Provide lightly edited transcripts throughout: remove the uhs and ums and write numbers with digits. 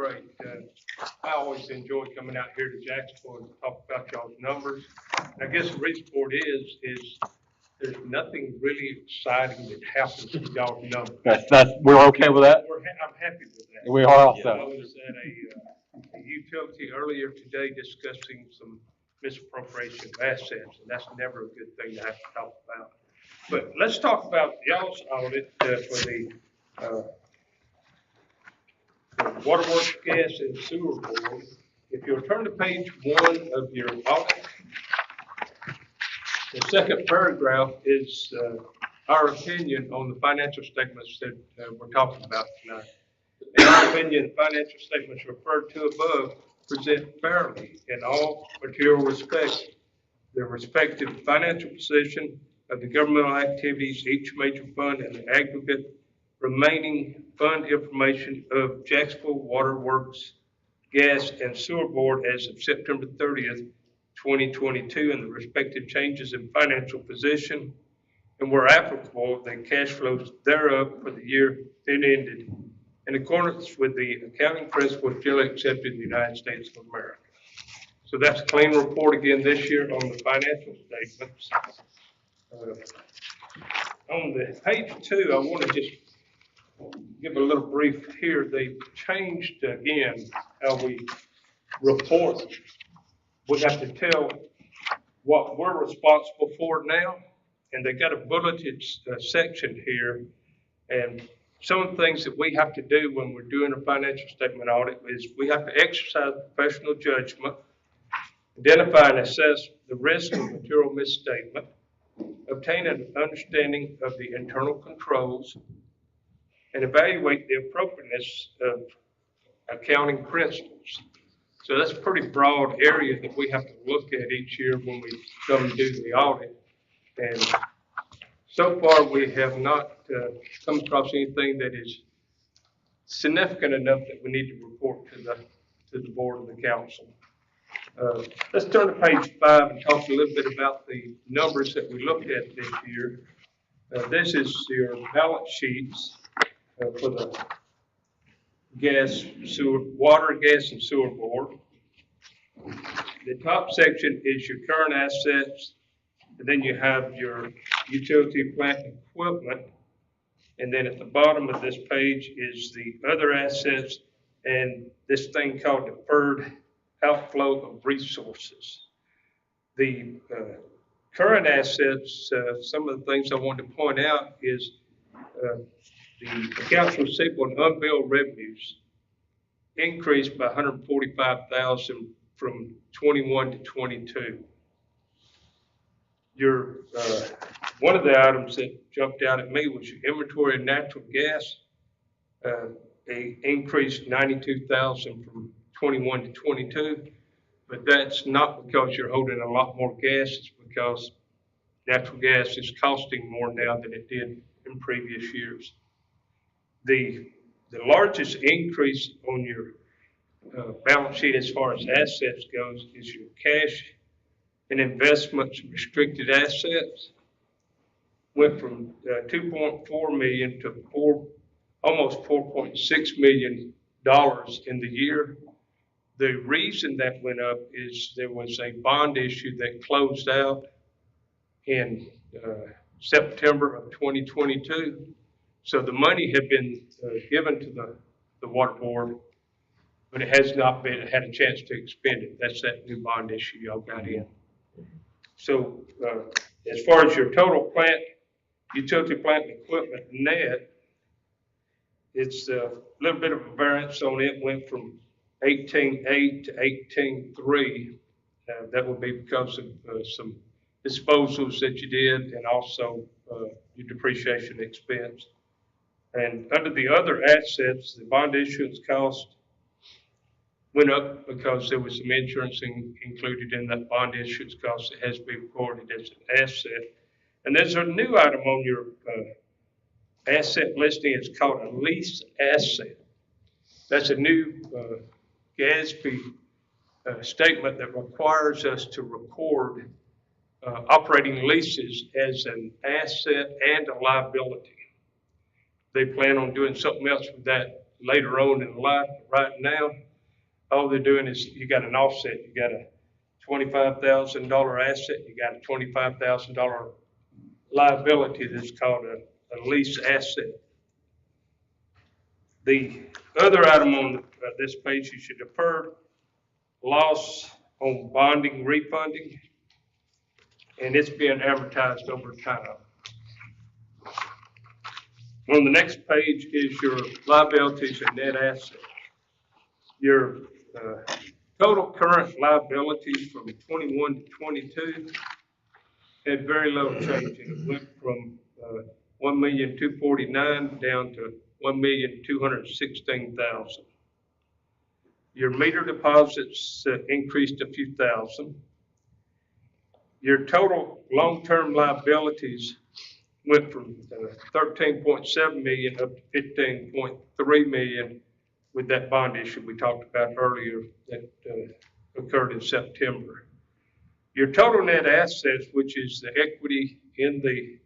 great. I always enjoy coming out here to Jacksonville and talk about y'all's numbers. And I guess the reason for it is there's nothing really exciting that happens with y'all's numbers. We're okay with that? I'm happy with that. We are I also. was at a utility earlier today discussing some misappropriation of assets, and that's never a good thing to have to talk about. But let's talk about y'all's audit for the Waterworks, Gas, and Sewer Board. If you'll turn to page 1 of your audit, the second paragraph is our opinion on the financial statements that we're talking about tonight. In our opinion, financial statements referred to above present fairly in all material respects the respective financial position of the governmental activities, each major fund, and the aggregate remaining fund information of Jacksonville Waterworks, Gas, and Sewer Board as of September 30th, 2022, and the respective changes in financial position, and where applicable, the cash flows thereof for the year then ended, in accordance with the accounting principles generally accepted in the United States of America. So that's a clean report again this year on the financial statements. On the page 2, I want to just give a little brief here. They've changed again how we report. We have to tell what we're responsible for now, and they got a bulleted section here. And some of the things that we have to do when we're doing a financial statement audit is we have to exercise professional judgment, identify and assess the risk of material misstatement, obtain an understanding of the internal controls, and evaluate the appropriateness of accounting principles. So that's a pretty broad area that we have to look at each year when we come and do the audit. And so far, we have not come across anything that is significant enough that we need to report to the board and the council. Let's turn to page 5 and talk a little bit about the numbers that we looked at this year. This is your balance sheets for the water, gas, and sewer board. The top section is your current assets, and then you have your utility plant and equipment, and then at the bottom of this page is the other assets and this thing called deferred outflow of resources. The current assets, some of the things I want to point out is the accounts receivable and unbilled revenues increased by $145,000 from 21 to 22. Your one of the items that jumped out at me was your inventory of natural gas. They increased $92,000 from 21 to 22, but that's not because you're holding a lot more gas. It's because natural gas is costing more now than it did in previous years. The largest increase on your balance sheet as far as assets goes is your cash and investments restricted assets. Went from 2.4 million to almost $4.6 million in the year. The reason that went up is there was a bond issue that closed out in September of 2022. So the money had been given to the water board, but it has not had a chance to expend it. That's that new bond issue y'all got in. So as far as your total plant, utility plant and equipment net, it's a little bit of a variance on it. Went from 18.8 to 18.3. That would be because of some disposals that you did, and also your depreciation expense. And under the other assets, the bond issuance cost went up because there was some insurance included in that bond issuance cost that has to be recorded as an asset. And there's a new item on your asset listing. It's called a lease asset. That's a new GASB statement that requires us to record operating leases as an asset and a liability. They plan on doing something else with that later on in life. Right now, all they're doing is you got an offset. You got a $25,000 asset. You got a $25,000 liability that's called a lease asset. The other item on this page, you should defer loss on bonding refunding, and it's being amortized over time. On the next page is your liabilities and net assets. Your total current liabilities from 21 to 22 had very little change, and it went from $1,249,000 down to $1,216,000. Your meter deposits increased a few thousand. Your total long-term liabilities went from 13.7 million up to 15.3 million with that bond issue we talked about earlier that occurred in September. Your total net assets, which is the equity in the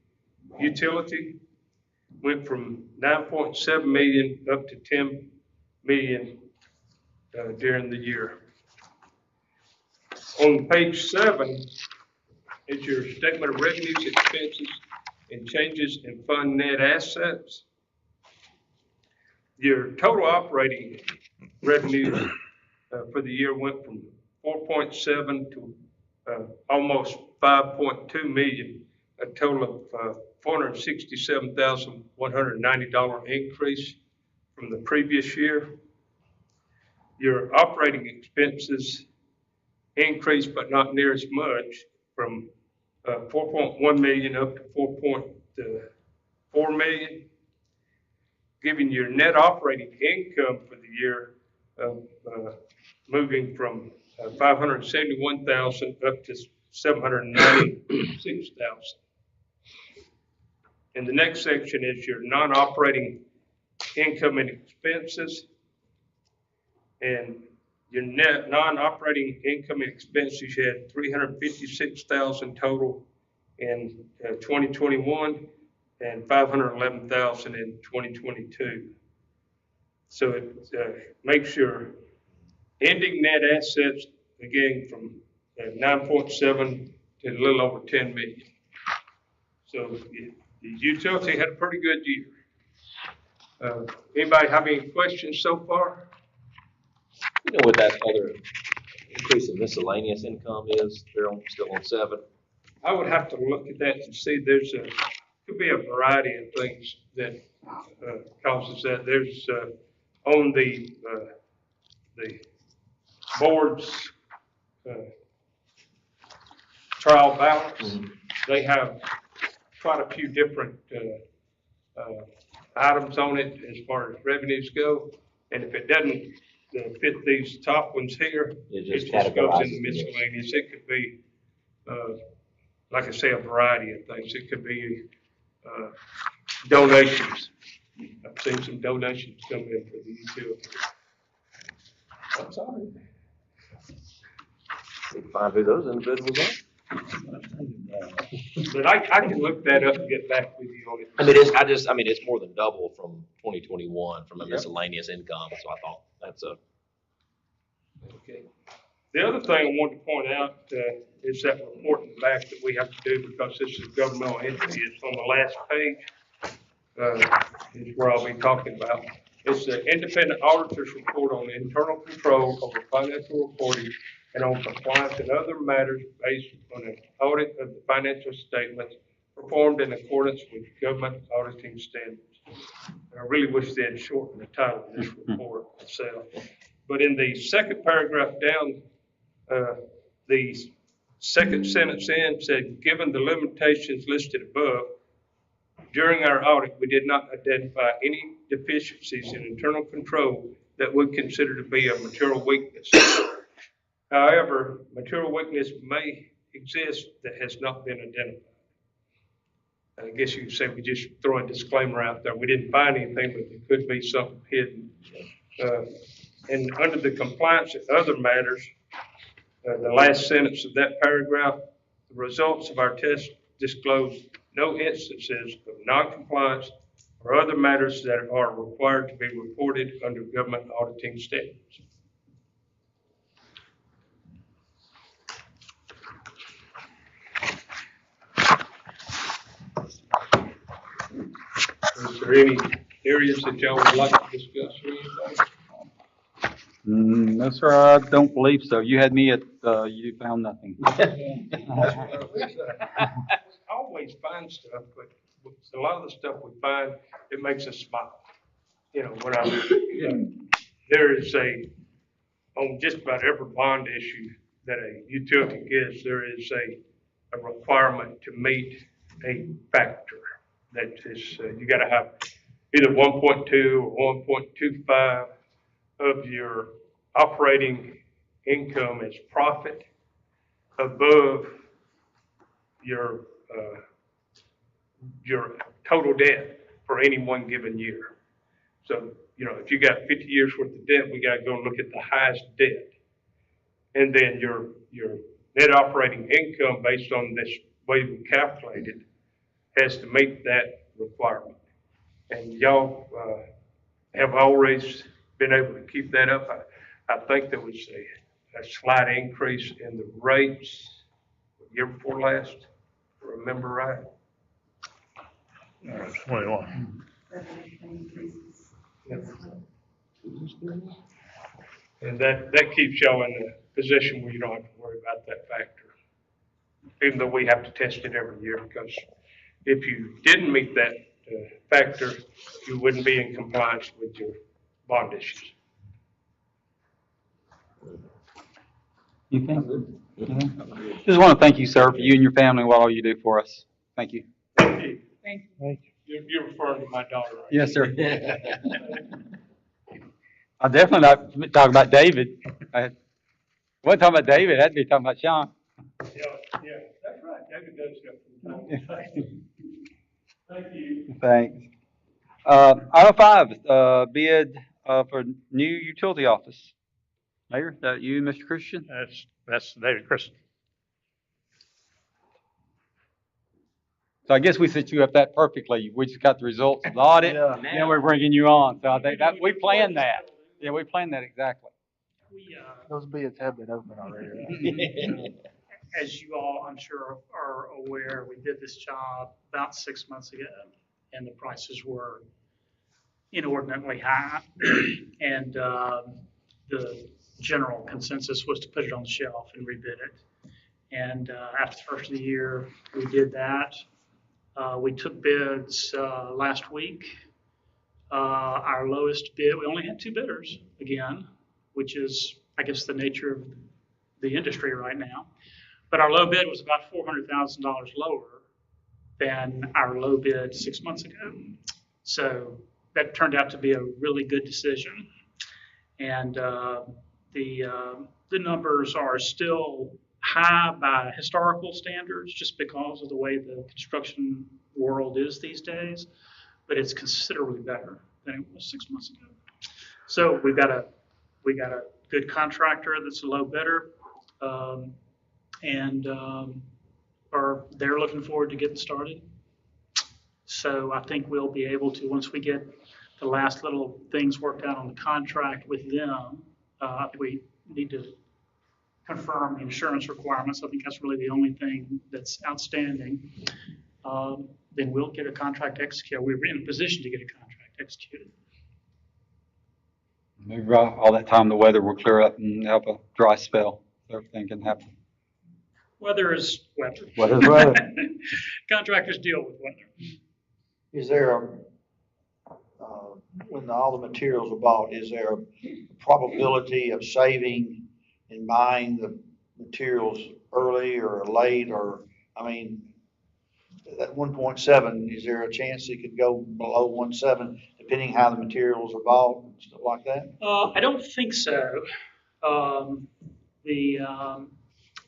utility, went from 9.7 million up to 10 million during the year. On page 7 is your statement of revenues, expenses, and changes in fund net assets. Your total operating revenues for the year went from 4.7 to almost 5.2 million, a total of $467,190 increase from the previous year. Your operating expenses increased, but not near as much, from 4.1 million up to 4.4 million, giving your net operating income for the year moving from 571,000 up to 796,000. And the next section is your non-operating income and expenses. And your net non-operating income and expenses, you had 356,000 total in 2021 and 511,000 in 2022. So it makes your ending net assets again from 9.7 to a little over 10 million. So the utility had a pretty good year. Anybody have any questions so far? You know what that other increase in miscellaneous income is? They're still on 7. I would have to look at that and see. Could be a variety of things that causes that. There's on the board's trial balance, they have quite a few different items on it as far as revenues go, and if it doesn't fit these top ones here, it just goes into miscellaneous. It could be, like I say, a variety of things. It could be donations. I've seen some donations come in for the utility. I'm sorry. We can find who those individuals are. But I can look that up and get back with you on it. I mean, it's more than double from 2021 from a miscellaneous income. So I thought that's a. Okay. The other thing I wanted to point out is that reporting back that we have to do because this is a governmental entity. It's on the last page. Is where I'll be talking about. It's the independent auditor's report on internal control over financial reporting and on compliance and other matters based on an audit of the financial statements performed in accordance with government auditing standards. And I really wish they had shortened the title of this report itself. But in the second paragraph down, the second sentence in said, given the limitations listed above, during our audit, we did not identify any deficiencies in internal control that we consider to be a material weakness. However, material weakness may exist that has not been identified. I guess you could say we just throw a disclaimer out there. We didn't find anything, but there could be something hidden. And under the compliance and other matters, the last sentence of that paragraph, the results of our test disclosed no instances of noncompliance or other matters that are required to be reported under government auditing standards. Is there any areas that y'all would like to discuss or anything? No, sir, I don't believe so. You had me at, you found nothing. Always find stuff, but a lot of the stuff we find, it makes us smile. You know, when there is on just about every bond issue that a utility gets, there is a requirement to meet a factor. That is, you gotta have either 1.2 or 1.25 of your operating income as profit above your total debt for any one given year. So, you know, if you got 50 years worth of debt, we gotta go and look at the highest debt. And then your net operating income based on this way we calculate it has to meet that requirement. And y'all have always been able to keep that up. I think there was a slight increase in the rates the year before last, if I remember right. 21. And that keeps y'all in a position where you don't have to worry about that factor. Even though we have to test it every year, because if you didn't meet that factor, you wouldn't be in compliance with your bond issues. Anything? Just want to thank you, sir, for you and your family and all you do for us. Thank you. Thank you. Thank you. You're referring to my daughter, right? Yes, sir. I'm definitely not talking about David. I wasn't talking about David. I'd be talking about Sean. Yeah, that's right. David does stuff from time to time. Thank you. Thanks. Item 5, bid for new utility office. Mayor, is that you, Mr. Christian? That's David Christian. So I guess we set you up that perfectly. We just got the results of the audit, then we're bringing you on. So I think that we planned that. Yeah, we planned that exactly. Those bids have been open already, right? As you all, I'm sure, are aware, we did this job about 6 months ago, and the prices were inordinately high. And the general consensus was to put it on the shelf and rebid it. And after the first of the year, we did that. We took bids last week. Our lowest bid, we only had 2 bidders again, which is, I guess, the nature of the industry right now. But our low bid was about $400,000 lower than our low bid 6 months ago. So that turned out to be a really good decision. And the numbers are still high by historical standards just because of the way the construction world is these days, but it's considerably better than it was 6 months ago. So we got a good contractor that's a low bidder, and they're looking forward to getting started. So I think we'll be able to, once we get the last little things worked out on the contract with them, we need to confirm the insurance requirements. I think that's really the only thing that's outstanding. Then we'll get a contract executed. We're in a position to get a contract executed. Maybe all that time the weather will clear up and have a dry spell. So everything can happen. Weather is weather. Weather's weather. Contractors deal with weather. Is there when all the materials are bought, is there a probability of saving in buying the materials early or late, or, I mean, that 1.7, is there a chance it could go below 1.7 depending how the materials are bought and stuff like that? I don't think so.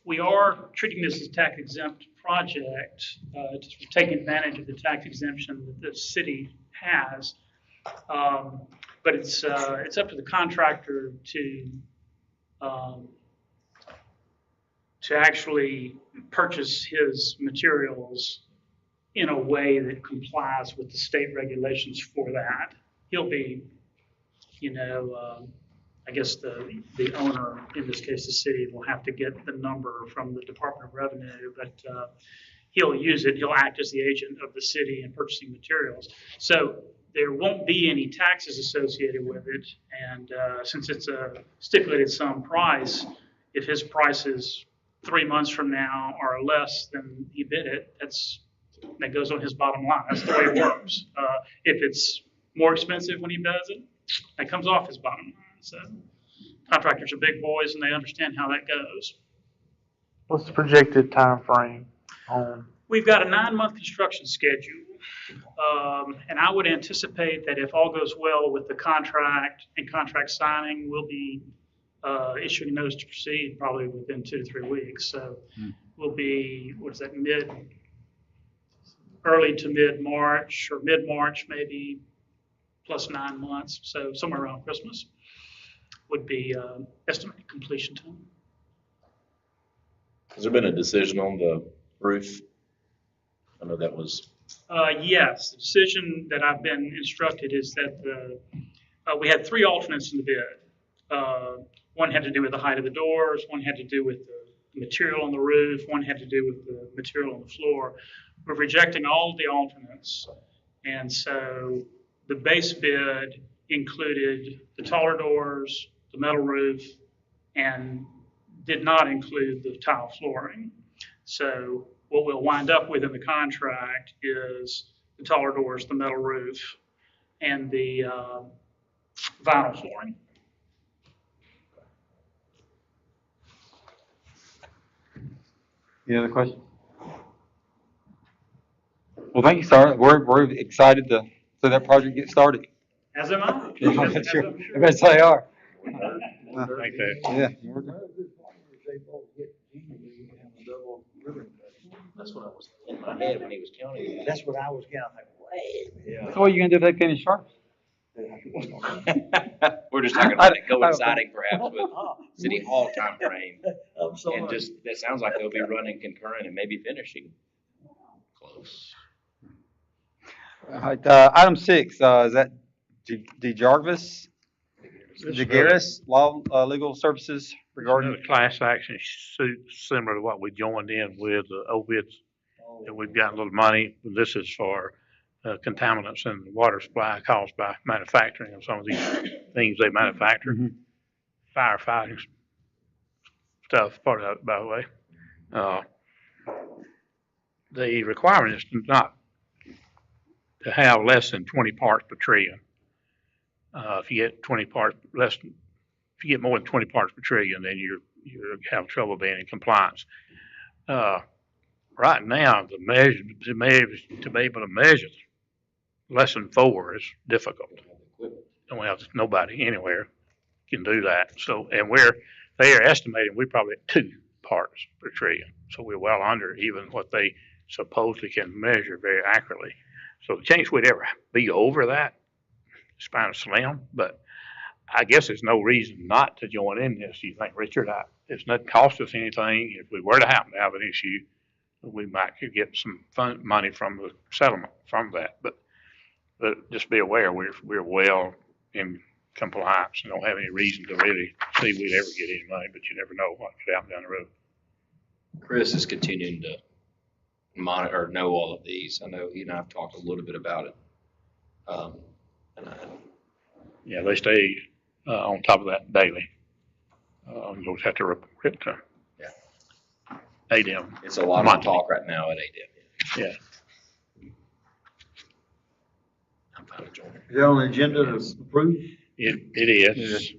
We are treating this as a tax exempt project, taking advantage of the tax exemption that the city has. But it's up to the contractor to actually purchase his materials in a way that complies with the state regulations for that. He'll be, I guess the owner, in this case, the city, will have to get the number from the Department of Revenue, but he'll use it. He'll act as the agent of the city in purchasing materials. So there won't be any taxes associated with it. And since it's a stipulated sum price, if his price is 3 months from now or less than he bid it, that goes on his bottom line. That's the way it works. If it's more expensive when he does it, that comes off his bottom line. So contractors are big boys and they understand how that goes. What's the projected time frame on? We've got a 9-month construction schedule. And I would anticipate that if all goes well with the contract and contract signing, we'll be issuing notice to proceed probably within 2 to 3 weeks. So we'll be, early to mid-March or mid-March maybe, plus 9 months. So somewhere around Christmas would be estimated completion time. Has there been a decision on the roof? I know that was. Yes, the decision that I've been instructed is that we had 3 alternates in the bid. One had to do with the height of the doors, one had to do with the material on the roof, one had to do with the material on the floor. We're rejecting all of the alternates, and so the base bid included the taller doors, the metal roof, and did not include the tile flooring. So what we'll wind up with in the contract is the taller doors, the metal roof, and the vinyl flooring. Any other questions? Well, thank you, sir. We're excited to see that project get started. As am I. Yeah, As I'm sure. sure. I bet they are. Like that. Yeah. That's what I was in my head when he was counting. That's what I was getting, I'm like, wait. So what are you gonna do if they finish first? We're just talking about it coinciding perhaps with City Hall timeframe. I'm sorry. And just, that sounds like they'll be running concurrent and maybe finishing close. All right, item 6, is that DeJarvis? DeGaris, Legal Services regarding? Another class action suit similar to what we joined in with the opiates. And we've got a little money. This is for contaminants in the water supply caused by manufacturing of some of these things they manufacture. Mhm. Firefighting stuff, part of it, by the way. The requirement is not to have less than 20 parts per trillion. If you get if you get more than 20 parts per trillion, then you have trouble being in compliance. Right now, to be able to measure less than 4 is difficult. Nobody anywhere can do that. So, and they are estimating we're probably at 2 parts per trillion. So we're well under even what they supposedly can measure very accurately. So the chance we'd ever be over that is kind of slim, but I guess there's no reason not to join in this. You think, Richard? It's not cost us anything. If we were to happen to have an issue, we might could get some money from the settlement from that. But just be aware, we're well in compliance and don't have any reason to really see we'd ever get any money, but you never know what could happen down the road. Chris is continuing to monitor or know all of these. I know he and I have talked a little bit about it. Yeah, they stay on top of that daily. You'll just have to report it to ADEM. It's a lot of talk right now at ADEM. Yeah. I'm fine with joining. Is that on the agenda to approve? It is.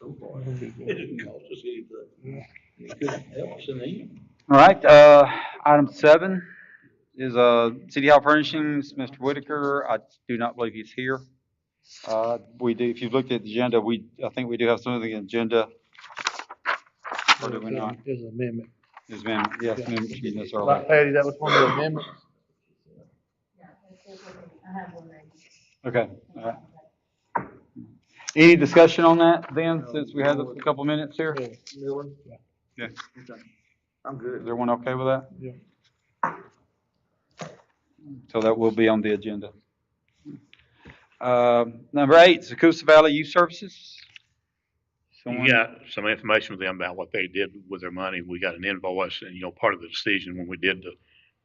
It didn't cost us anything. It couldn't help us in the end. All right, item 7 is City Hall Furnishings, Mr. Whitaker. I do not believe he's here. We do, if you've looked at the agenda, I think we do have some of the agenda. Or do we not? There's an amendment. Yes, ma'am. Yes, ma'am. Excuse me, sir. Like, Patty, that was one of the amendments. Okay. All right. Any discussion on that then, since we have a couple minutes here? Miller? Yeah. Okay. I'm good. Is everyone okay with that? Yeah. So that will be on the agenda. Number 8, is the Coosa Valley Youth Services. You got some information with them about what they did with their money. We got an invoice, and, part of the decision when we did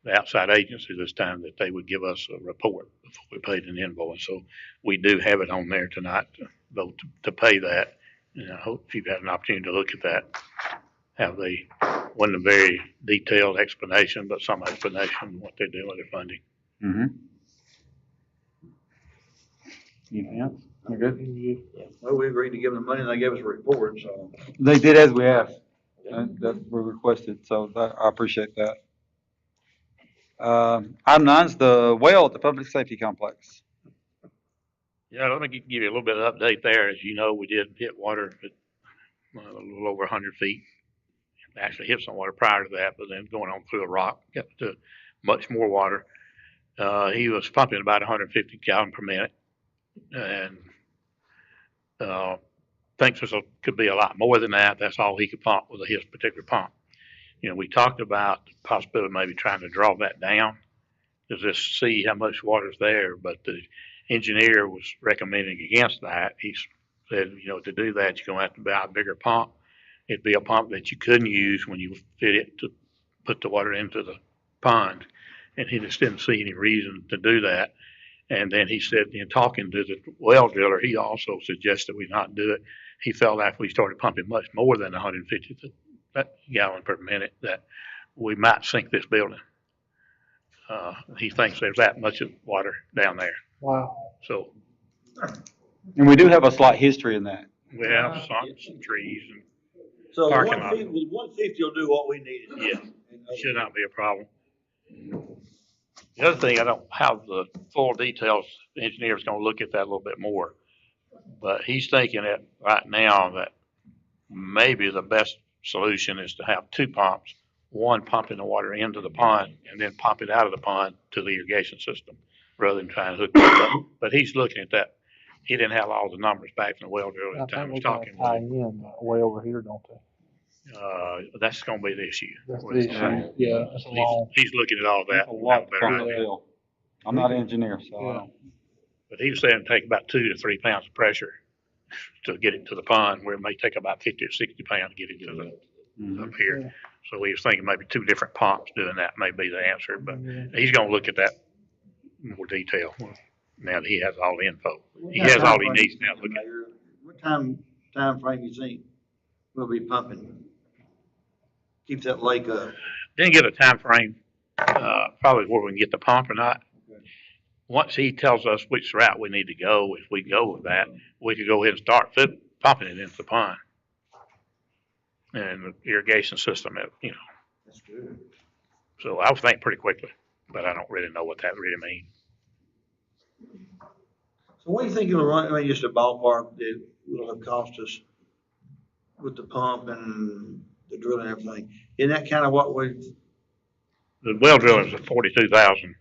the outside agency this time, that they would give us a report before we paid an invoice. So we do have it on there tonight to vote to pay that. And I hope if you've had an opportunity to look at that, wasn't a very detailed explanation, but some explanation of what they're doing with their funding. Mm-hmm. Anything else? We're good? Well, we agreed to give them the money and they gave us a report, so. They did as we asked. That we requested, so I appreciate that. Item 9 is the well at the Public Safety Complex. Yeah, let me give you a little bit of update there. As you know, we did hit water at a little over 100 feet. Actually hit some water prior to that, but then going on through a rock, got to much more water. He was pumping about 150 gallons per minute, and thinks there could be a lot more than that. That's all he could pump with his particular pump. We talked about the possibility of maybe trying to draw that down to just see how much water's there, but the engineer was recommending against that. He said, to do that, you're going to have to buy a bigger pump. It'd be a pump that you couldn't use when you fit it to put the water into the pond. And he just didn't see any reason to do that. And then he said, in talking to the well driller, he also suggested we not do it. He felt like if we started pumping much more than 150 gallon per minute, that we might sink this building. He thinks there's that much of water down there. Wow. So And we do have a slight history in that. we have some trees and So Parking lot. with 150 will do what we needed. Yeah. should not be a problem. The other thing, I don't have the full details. The engineer's gonna look at that a little bit more. But he's thinking that right now that maybe the best solution is to have 2 pumps. One pumping the water into the pond and then pump it out of the pond to the irrigation system rather than trying to hook it up. But he's looking at that. He didn't have all the numbers back from the well driller I at the time think he we was gotta talking. tie in way over here, don't they? That's gonna be the issue. That's the issue. Yeah, that's a long. He's looking at all that. That's a lot to Better pump idea. uphill. I'm not an engineer, so I Yeah. don't. But he was saying it'd take about 2 to 3 pounds of pressure to get it to the pond, where it may take about 50 or 60 pounds to get it to the, Mhm. up here. Yeah. So he was thinking maybe 2 different pumps doing that may be the answer, but Yeah. he's gonna look at that in more detail now that he has all the info. He has all he needs now to look at. What time frame you think we'll be pumping? Keep that lake up. Didn't get a time frame, probably where we can get the pump or not. Once he tells us which route we need to go, if we go with that, we could go ahead and start pumping it into the pond. And the irrigation system, That's good. so I was thinking pretty quickly, but I don't really know what that really means. So what do you think it'll run, just a ballpark that will have cost us with the pump and the drilling and everything? Isn't that kind of what The well drilling's at 42,000.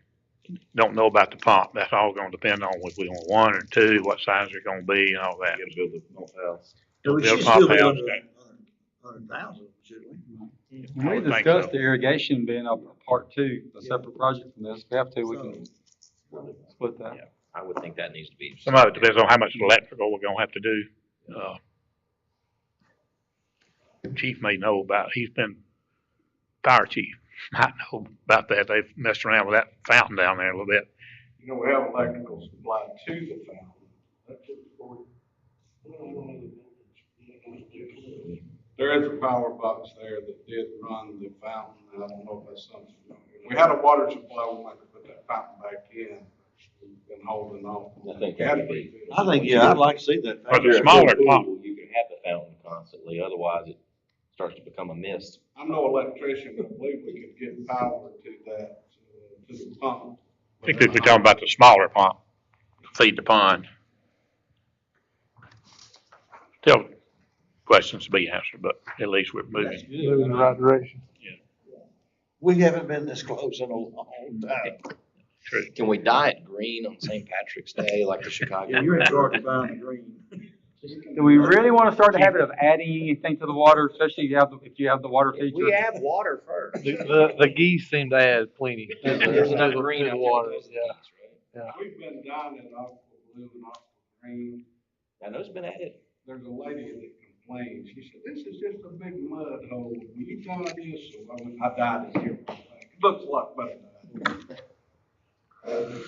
Don't know about the pump. That's all gonna depend on if we want 1 or 2, what size they're gonna be and all that. we Build should pump still be house. under 100,000, should we? I We would think discussed so. the irrigation being a part 2, a separate project from this. If we have to, we can split that. Yeah. I would think that needs to be. Some of it depends on how much electrical we're gonna have to do. Chief may know about, he's been fire chief. I know about that. They've messed around with that fountain down there a little bit. We have electrical supply to the fountain. There is a power box there that did run the fountain, and I don't know if that's something. If we had a water supply, we might put that fountain back in. We've been holding off. I think that would be- I think, yeah, I'd like to see that. But the smaller pump, You can have the fountain constantly, otherwise it starts to become a mist. I'm no electrician, but I believe we could get power to that, to the pump. I think if we're talking about the smaller pump, feed the pond. Still questions to be answered, but at least we're moving. Moving in the right direction. We haven't been this close in a long time. True. Can we dye it green on St. Patrick's Day like the Chicago? Yeah, you're in charge of buying the green. Do we really want to start the habit of adding anything to the water, especially if you have the water feature? We have water first. The geese seem to add plenty to There's enough the green out there water, because of yeah. these, right? We've been down in Aqua Blue and Aqua Green. I know it's been added. There's a lady that complained. She said, "This is just a big mud hole. Will you try this?" So I died in here. It looks a lot better than Did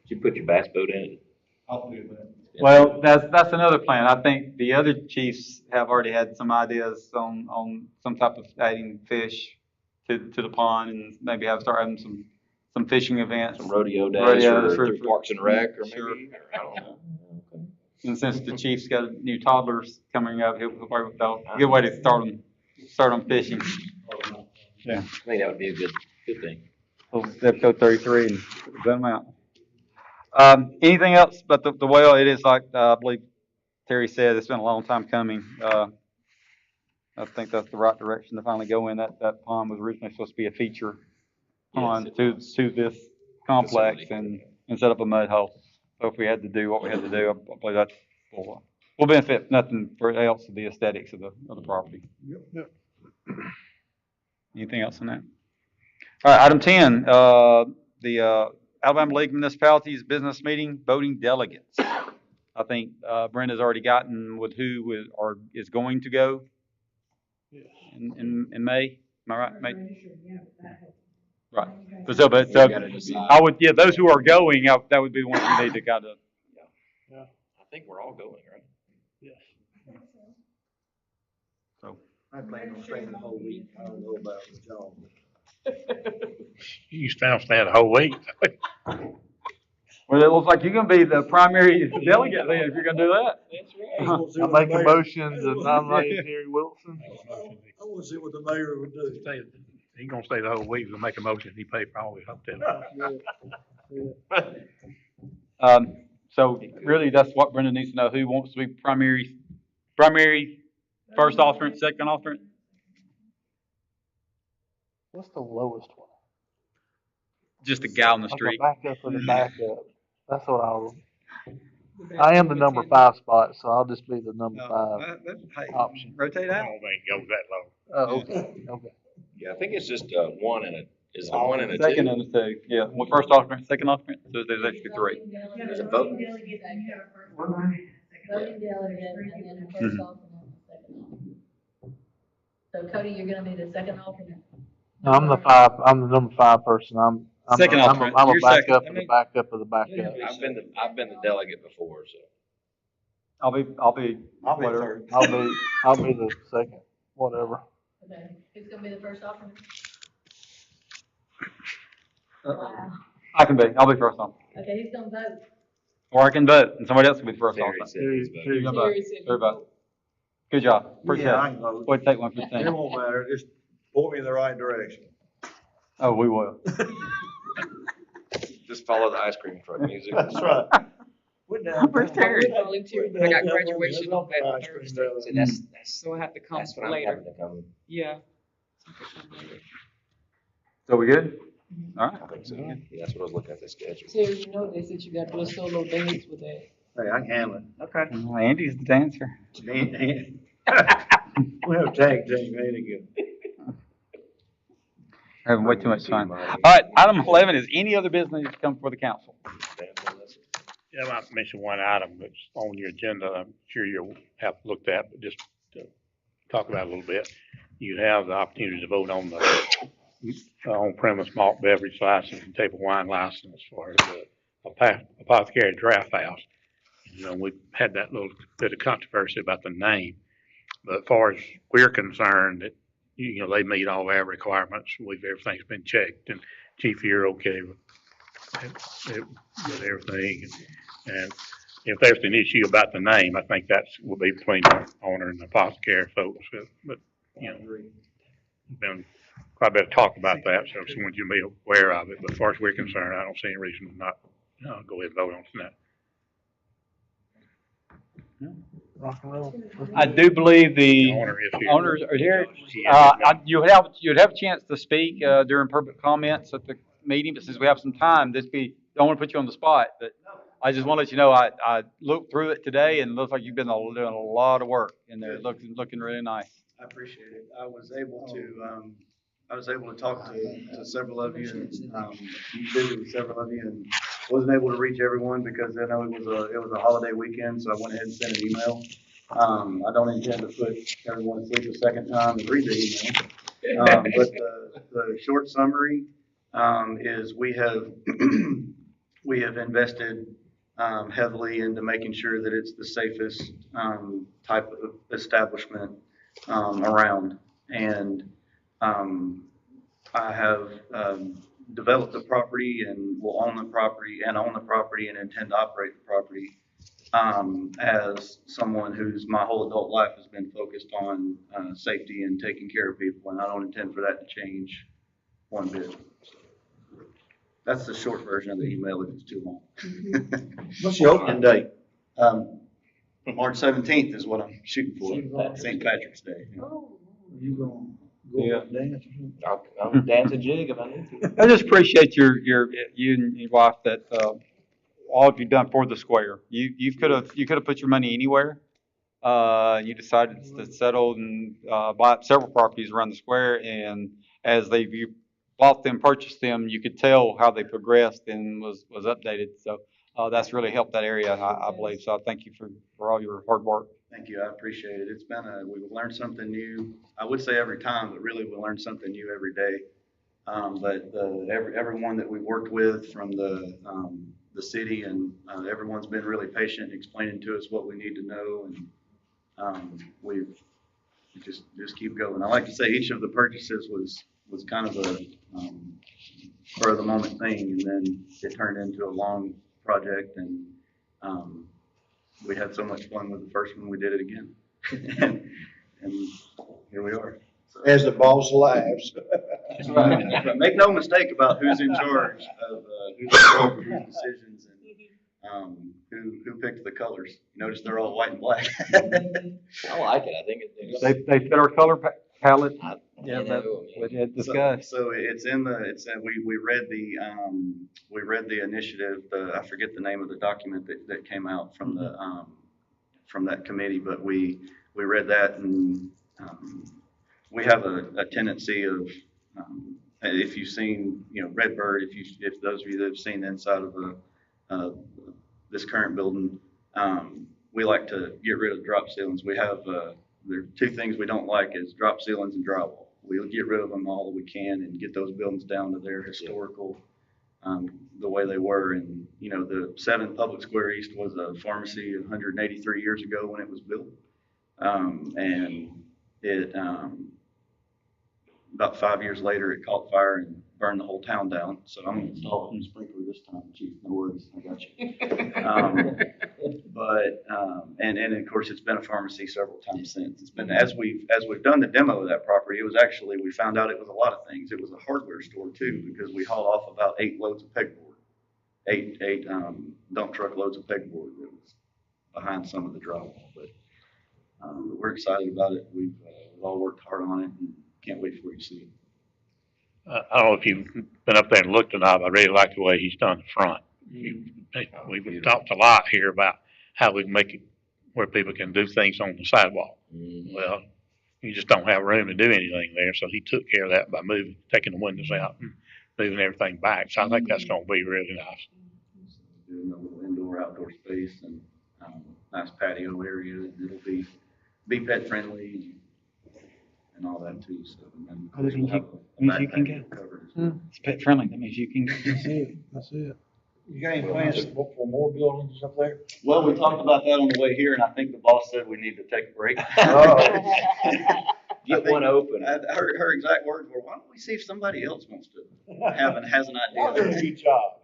you put your bass boat in it? I'll do that. Well, that's another plan. I think the other chiefs have already had some ideas on some type of adding fish to the pond, and maybe start having some fishing events. Some rodeo days Rodeos or for- through Parks and Rec or Sure. maybe, or I don't know. Okay. And since the chief's got new toddlers coming up, he'll probably a good way to start them fishing. I think that would be a good thing. Zip code 33 and let them out. Anything else but the well? It is like, I believe Terry said, it's been a long time coming. I think that's the right direction to finally go in. That pond was originally supposed to be a feature pond Yes, it to this complex Facility. and set up a mud hole. So if we had to do what we had to do, I believe that will benefit nothing else to the aesthetics of the property. Yep. Anything else on that? All right, item 10, the Alabama League of Municipalities Business Meeting, voting delegates. I think Brenda's already gotten with who is going to go in May. Am I right? May? Right. So We gotta decide. I would, those who are going, that would be one we need to kind of. I think we're all going, right? So. I plan on staying the whole week. I don't know about the job. You stand the whole week. Well, it looks like you're gonna be the primary delegate then, if you're gonna do that. That's right. I make a motion to nominate Terry Wilson. I want to see what the mayor would do. He's gonna stay the whole week. We'll make a motion. He pay for all his hotel. So really, that's what Brenda needs to know, who wants to be primary, first alternate, second alternate? What's the lowest one? Just a guy on the Like street. a backup of the backup. That's what I am the number 5 spot, so I'll just be the number 5 option. Rotate I out. don't think it goes that low. Oh, okay. Yeah, I think it's just one and a one and a Second two. and a two, yeah. Well, first alternate, second alternate, so there's actually 3. Is it vote? Voting delegate, and then a first alternate and a second alternate. So Cody, you're gonna be the second alternate? No, I'm the number 5 person. I'm Second a alternate. I'm a You're second. backup of the backup of the backup. I've been the delegate before, so. I'll be I'll be whatever. third. I'll be the second, whatever. Okay, who's gonna be the first alternate? Uh, I'll be first alternate. Okay, who's gonna vote? Or I can vote, and somebody else can be the first Terry alternate. said he's voting. You're gonna vote. Terry said he Everybody. vote. Good job, appreciate Yeah, I it. can vote. Wait, take one for It the team. won't matter, just point me in the right direction. Oh, we will. Just follow the ice cream truck music. That's right. Where's Terry? I got graduation on that Thursday. See, So I have to come that's what I'm later. having to come. Yeah. So we good? All right. I think so. Yeah, that's what I was looking at the schedule. Terry, you know they said you got to do a solo dance with that. Hey, I can handle Okay. Andy's the dancer. it. We have a tag team, ain't it good? We're having way too much time. All right, item 11 is any other business to come before the council. Yeah, I might mention one item that's on your agenda. I'm sure you'll have looked at, but just to talk about it a little bit. You have the opportunity to vote on the on-premise malt beverage license and table wine license for the Apothecary Draft House. You know, we had that little bit of controversy about the name, but as far as we're concerned, that, you know, they meet all our requirements. Everything's been checked, and Chief, you're okay with everything. And if there's an issue about the name, I think will be between the owner and the apothecary folks. But you know, been quite a bit of talk about that, so I just wanted you to be aware of it. But as far as we're concerned, I don't see any reason to not go ahead and vote on tonight. Rock and roll. I do believe the Owner is here. owners are here. Yeah. You'd have a chance to speak during public comments at the meeting, but since we have some time, I don't want to put you on the spot, but I just want to let you know, I looked through it today and it looks like you've been doing a lot of work in there. Looking really nice. I appreciate it. I was able to talk to several of you and, visit with several of you and wasn't able to reach everyone because I know it was a holiday weekend, so I went ahead and sent an email. I don't intend to put everyone to sleep a second time and read the email. But the short summary, is we have invested, heavily into making sure that it's the safest, type of establishment, around. And, I have, developed the property and will own the property and intend to operate the property, as someone who's my whole adult life has been focused on, safety and taking care of people, and I don't intend for that to change one bit. That's the short version of the email if it's too long. What's your opening date? March 17th is what I'm shooting for, St. Patrick's Day. You gonna go up and dance or something? I'll dance a jig if I need to. I just appreciate you and your wife that, all of you done for the square. You could have put your money anywhere. You decided to settle and, buy up several properties around the square, and as you bought them, purchased them, you could tell how they progressed and was updated. So, that's really helped that area, I believe. So I thank you for all your hard work. Thank you, I appreciate it. We've learned something new. I would say every time, but really we learn something new every day. But everyone that we've worked with from the city and, everyone's been really patient explaining to us what we need to know, and, we just keep going. I like to say each of the purchases was kind of a, spur of the moment thing, and then it turned into a long project, and, we had so much fun with the first one, we did it again. and here we are. So, As the boss laughs. that's right. That's right. Make no mistake about who's in charge of whose decisions and, who picked the colors. Notice they're all white and black. I like it. I think it's. They fit our color palette. Yeah, We had discussed. So we read the initiative, I forget the name of the document that came out from from that committee, but we read that, and, we have a tendency of, if you've seen, Redbird, if those of you that have seen the inside of this current building, we like to get rid of drop ceilings. We have, there are two things we don't like is drop ceilings and drywall. We'll get rid of them all that we can and get those buildings down to their historical, the way they were. And, the 7 Public Square East was a pharmacy 183 years ago when it was built. And it, about 5 years later, it caught fire and burned the whole town down. So I'm going to install a sprinkler this time, Chief. No worries, I got you. And of course, it's been a pharmacy several times since. It's been, as we've done the demo of that property, it was actually, we found out it was a lot of things. It was a hardware store too, because we hauled off about 8 loads of pegboard, eight dump truck loads of pegboard that was behind some of the drywall. But we're excited about it. We've all worked hard on it and can't wait for you to see it. I don't know if you've been up there and looked or not, but I really like the way he's done the front. We've talked a lot here about how we can make it where people can do things on the sidewalk. Well, you just don't have room to do anything there, so he took care of that by taking the windows out and moving everything back. So I think that's gonna be really nice. Doing a little indoor, outdoor space and, nice patio area, and it'll be pet friendly and all that too, so. And then That means we'll you can have go. covered as well. It's pet friendly. That means you can. That's it. You got any plans for more buildings up there? Well, we talked about that on the way here, and I think the boss said we need to take a break. Get one open. Her exact words were, why don't we see if somebody else wants to has an idea. Good job.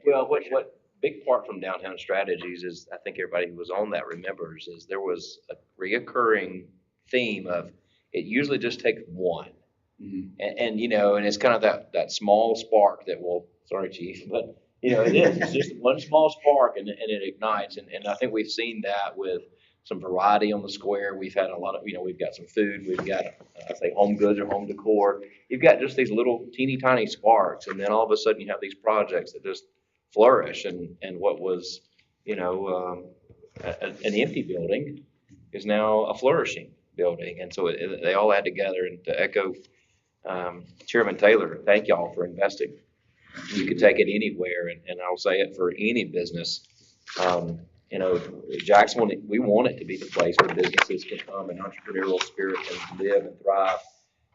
Well, what big part from Downtown Strategies is, I think everybody who was on that remembers, is there was a reoccurring theme of it usually just takes one. Mhm. And it's kind of that small spark that will, sorry, Chief, but, it is. It's just one small spark and it ignites. And I think we've seen that with some variety on the square. We've had a lot of, we've got some food, we've got, I say home goods or home decor. You've got just these little teeny tiny sparks, and then all of a sudden you have these projects that just flourish, and what was, an empty building is now a flourishing building. And so they all add together. And to echo Chairman Taylor, thank y'all for investing. You could take it anywhere, and I'll say it for any business. Jacksonville, we want it to be the place where businesses can come and entrepreneurial spirit can live and thrive.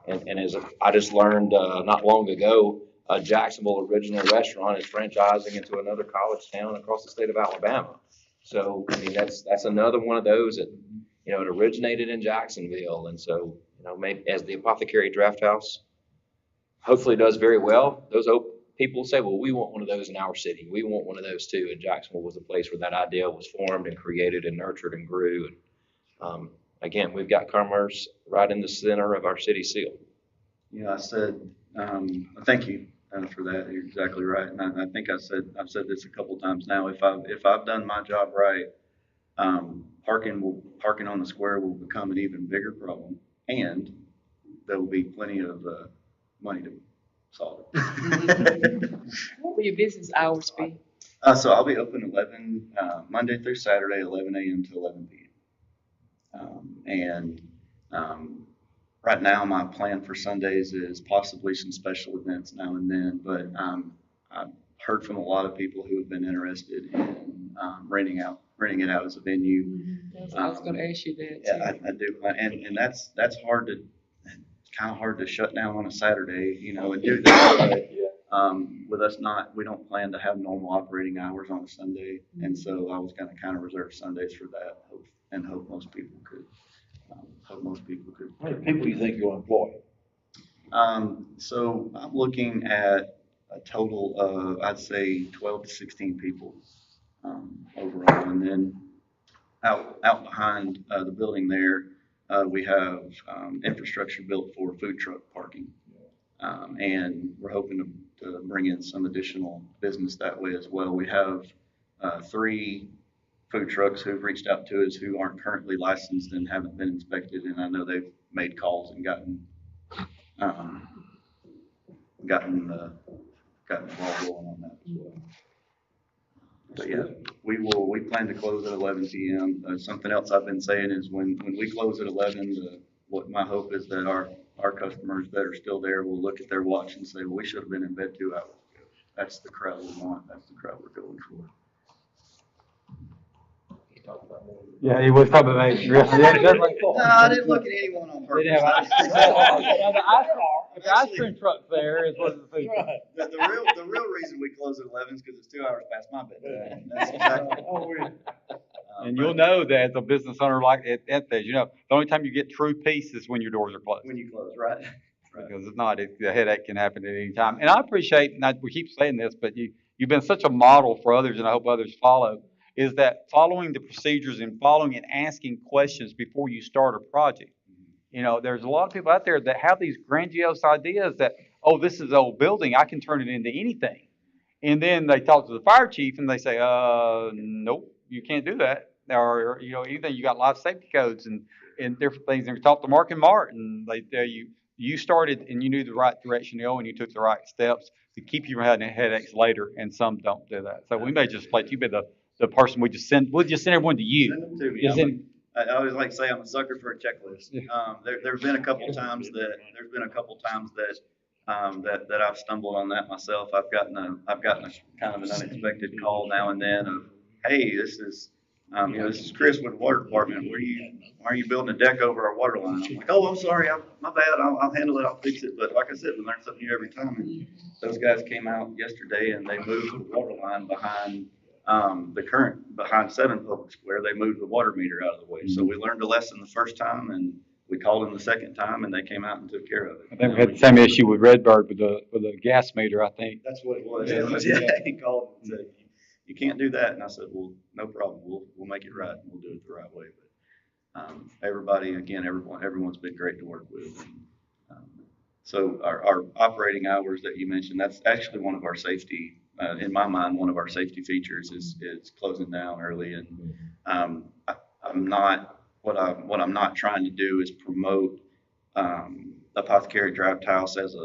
And as I just learned not long ago, Jacksonville Original Restaurant is franchising into another college town across the state of Alabama. So, I mean, that's another one of those that, it originated in Jacksonville. And so, maybe as the Apothecary Draft House hopefully does very well, those people say, well, we want one of those in our city. We want one of those too. And Jacksonville was a place where that idea was formed and created and nurtured and grew. And again, we've got commerce right in the center of our city seal. I said, thank you for that. You're exactly right. And I think I've said this a couple times now. If I've done my job right, parking on the square will become an even bigger problem, and there will be plenty of money to solve it. What will your business hours be? So I'll be open 11 Monday through Saturday, 11 a.m. to 11 p.m. Right now, my plan for Sundays is possibly some special events now and then, but I've heard from a lot of people who have been interested in renting it out as a venue. I was going to ask you that. Yeah, I do, and that's kind of hard to shut down on a Saturday, and do that. But, with us we don't plan to have normal operating hours on a Sunday, and so I was going to kind of reserve Sundays for that, and hope most people could. How many people do you think you'll employ? So I'm looking at a total of, I'd say, 12 to 16 people overall. And then out behind the building there, we have infrastructure built for food truck parking. And we're hoping to bring in some additional business that way as well. We have 3 food trucks who've reached out to us who aren't currently licensed and haven't been inspected, and I know they've made calls and gotten the ball rolling on that as well. But yeah, we plan to close at 11 p.m. Something else I've been saying is when we close at 11, what my hope is that our customers that are still there will look at their watch and say, well, we should have been in bed 2 hours ago. That's the crowd we want. That's the crowd we're going for. Yeah, he was talking about. No, I didn't look at anyone on purpose. The ice cream truck there is what the food. The real reason we close at 11 is because it's 2 hours past my bedtime. That's exactly. And you'll know that as a business owner like that, the only time you get true peace is when your doors are closed. When you close, right? Because if not, the headache can happen at any time. And I appreciate, and we keep saying this, but you've been such a model for others, and I hope others follow, is that following the procedures and following and asking questions before you start a project. There's a lot of people out there that have these grandiose ideas that, oh, this is an old building, I can turn it into anything. And then they talk to the fire chief and they say, nope, you can't do that. Or, anything, you got life safety codes and different things. And we talk to Mark and Martin, they tell you started and you knew the right direction to go and you took the right steps to keep you from having headaches later, and some don't do that. So we may just let you be the person we'll just send everyone to you. Send them to me. I always like to say I'm a sucker for a checklist. There's been a couple times that I've stumbled on that myself. I've gotten a kind of an unexpected call now and then of, hey, this is Chris with the water department. Why are you building a deck over our water line? I'm like, oh, I'm sorry, my bad. I'll handle it. I'll fix it. But like I said, we learn something new every time. And those guys came out yesterday and they moved the water line behind. Behind 7 Public Square, they moved the water meter out of the way. So we learned a lesson the first time, and we called them the second time, and they came out and took care of it. I think we had the same issue with Redbird with the gas meter, I think. That's what it was. He called and said, you can't do that. And I said, well, no problem. We'll make it right, and we'll do it the right way. But everyone's been great to work with. And, so our operating hours that you mentioned, that's actually one of our safety. In my mind, one of our safety features is closing down early, and I'm not trying to do is promote Apothecary Draft House as